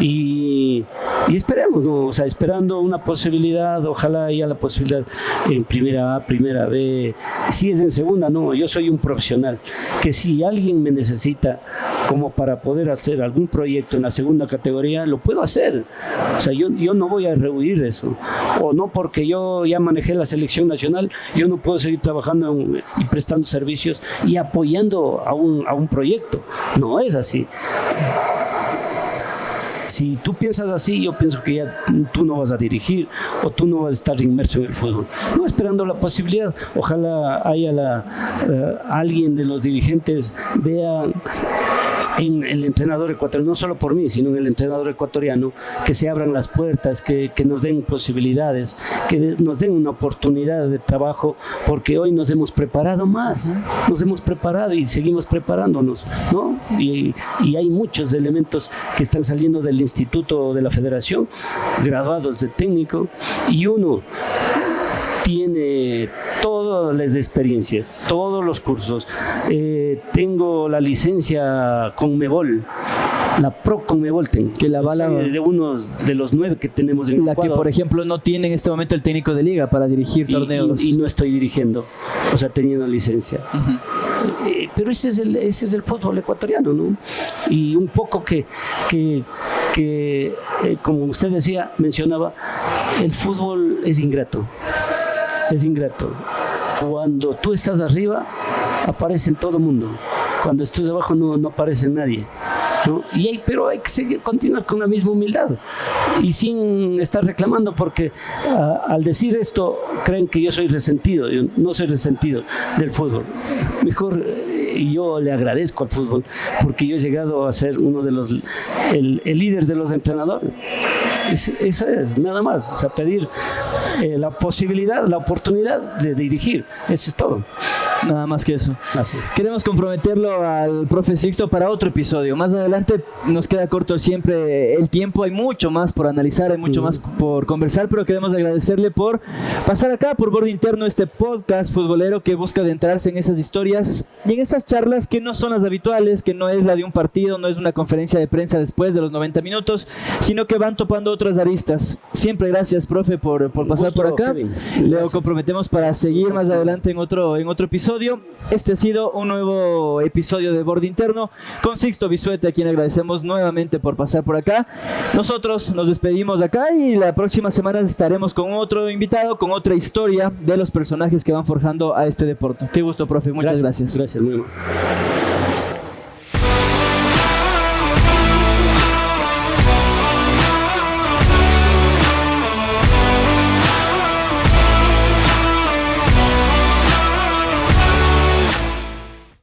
Y esperemos, ¿no? O sea, esperando una posibilidad, ojalá haya la posibilidad en primera A, primera B, si es en segunda, no, yo soy un profesional, que si alguien me necesita como para poder hacer algún proyecto en la segunda categoría, lo puedo hacer. O sea, yo no voy a rehuir eso, o no porque yo ya manejé la selección nacional, yo no puedo seguir trabajando y prestando servicios y apoyando a un proyecto. No es así. Si tú piensas así, yo pienso que ya tú no vas a dirigir o tú no vas a estar inmerso en el fútbol. No, esperando la posibilidad. Ojalá haya alguien de los dirigentes vea en el entrenador ecuatoriano, no solo por mí, sino en el entrenador ecuatoriano, que se abran las puertas, que nos den posibilidades, que nos den una oportunidad de trabajo, porque hoy nos hemos preparado más, nos hemos preparado y seguimos preparándonos, ¿no? Y hay muchos elementos que están saliendo del instituto de la federación, graduados de técnico, y uno tiene todas las experiencias, todos los cursos. Tengo la licencia Conmebol, la Pro Conmebol, que la avala de uno de los 9 que tenemos en la Ecuador. Que, por ejemplo, no tiene en este momento el técnico de liga para dirigir torneos. Y no estoy dirigiendo, o sea, teniendo licencia. Pero ese es el fútbol ecuatoriano, ¿no? Y un poco que como usted mencionaba, el fútbol es ingrato. Es ingrato. Cuando tú estás arriba, aparece en todo el mundo. Cuando estás abajo no aparece nadie, ¿no? Pero hay que continuar con la misma humildad y sin estar reclamando, porque al decir esto creen que yo soy resentido. Yo no soy resentido del fútbol. Mejor yo le agradezco al fútbol, porque yo he llegado a ser uno de el líder de los entrenadores. Eso es, nada más. O sea, pedir la posibilidad, la oportunidad de dirigir. Eso es todo. Nada más que eso. Así. Queremos comprometerlo al profe Sixto para otro episodio. Más adelante nos queda corto siempre el tiempo. Hay mucho más por analizar, hay mucho más por conversar, pero queremos agradecerle por pasar acá por Borde Interno, este podcast futbolero que busca adentrarse en esas historias y en esas charlas que no son las habituales, que no es la de un partido, no es una conferencia de prensa después de los 90 minutos, sino que van topando otras aristas. Siempre gracias, profe, por pasar por acá. Le comprometemos para seguir más adelante en otro episodio. Este ha sido un nuevo episodio de Borde Interno con Sixto Bisuete, a quien agradecemos nuevamente por pasar por acá. Nosotros nos despedimos de acá y la próxima semana estaremos con otro invitado, con otra historia de los personajes que van forjando a este deporte. Qué gusto, profe. Muchas gracias. Gracias, muy bien.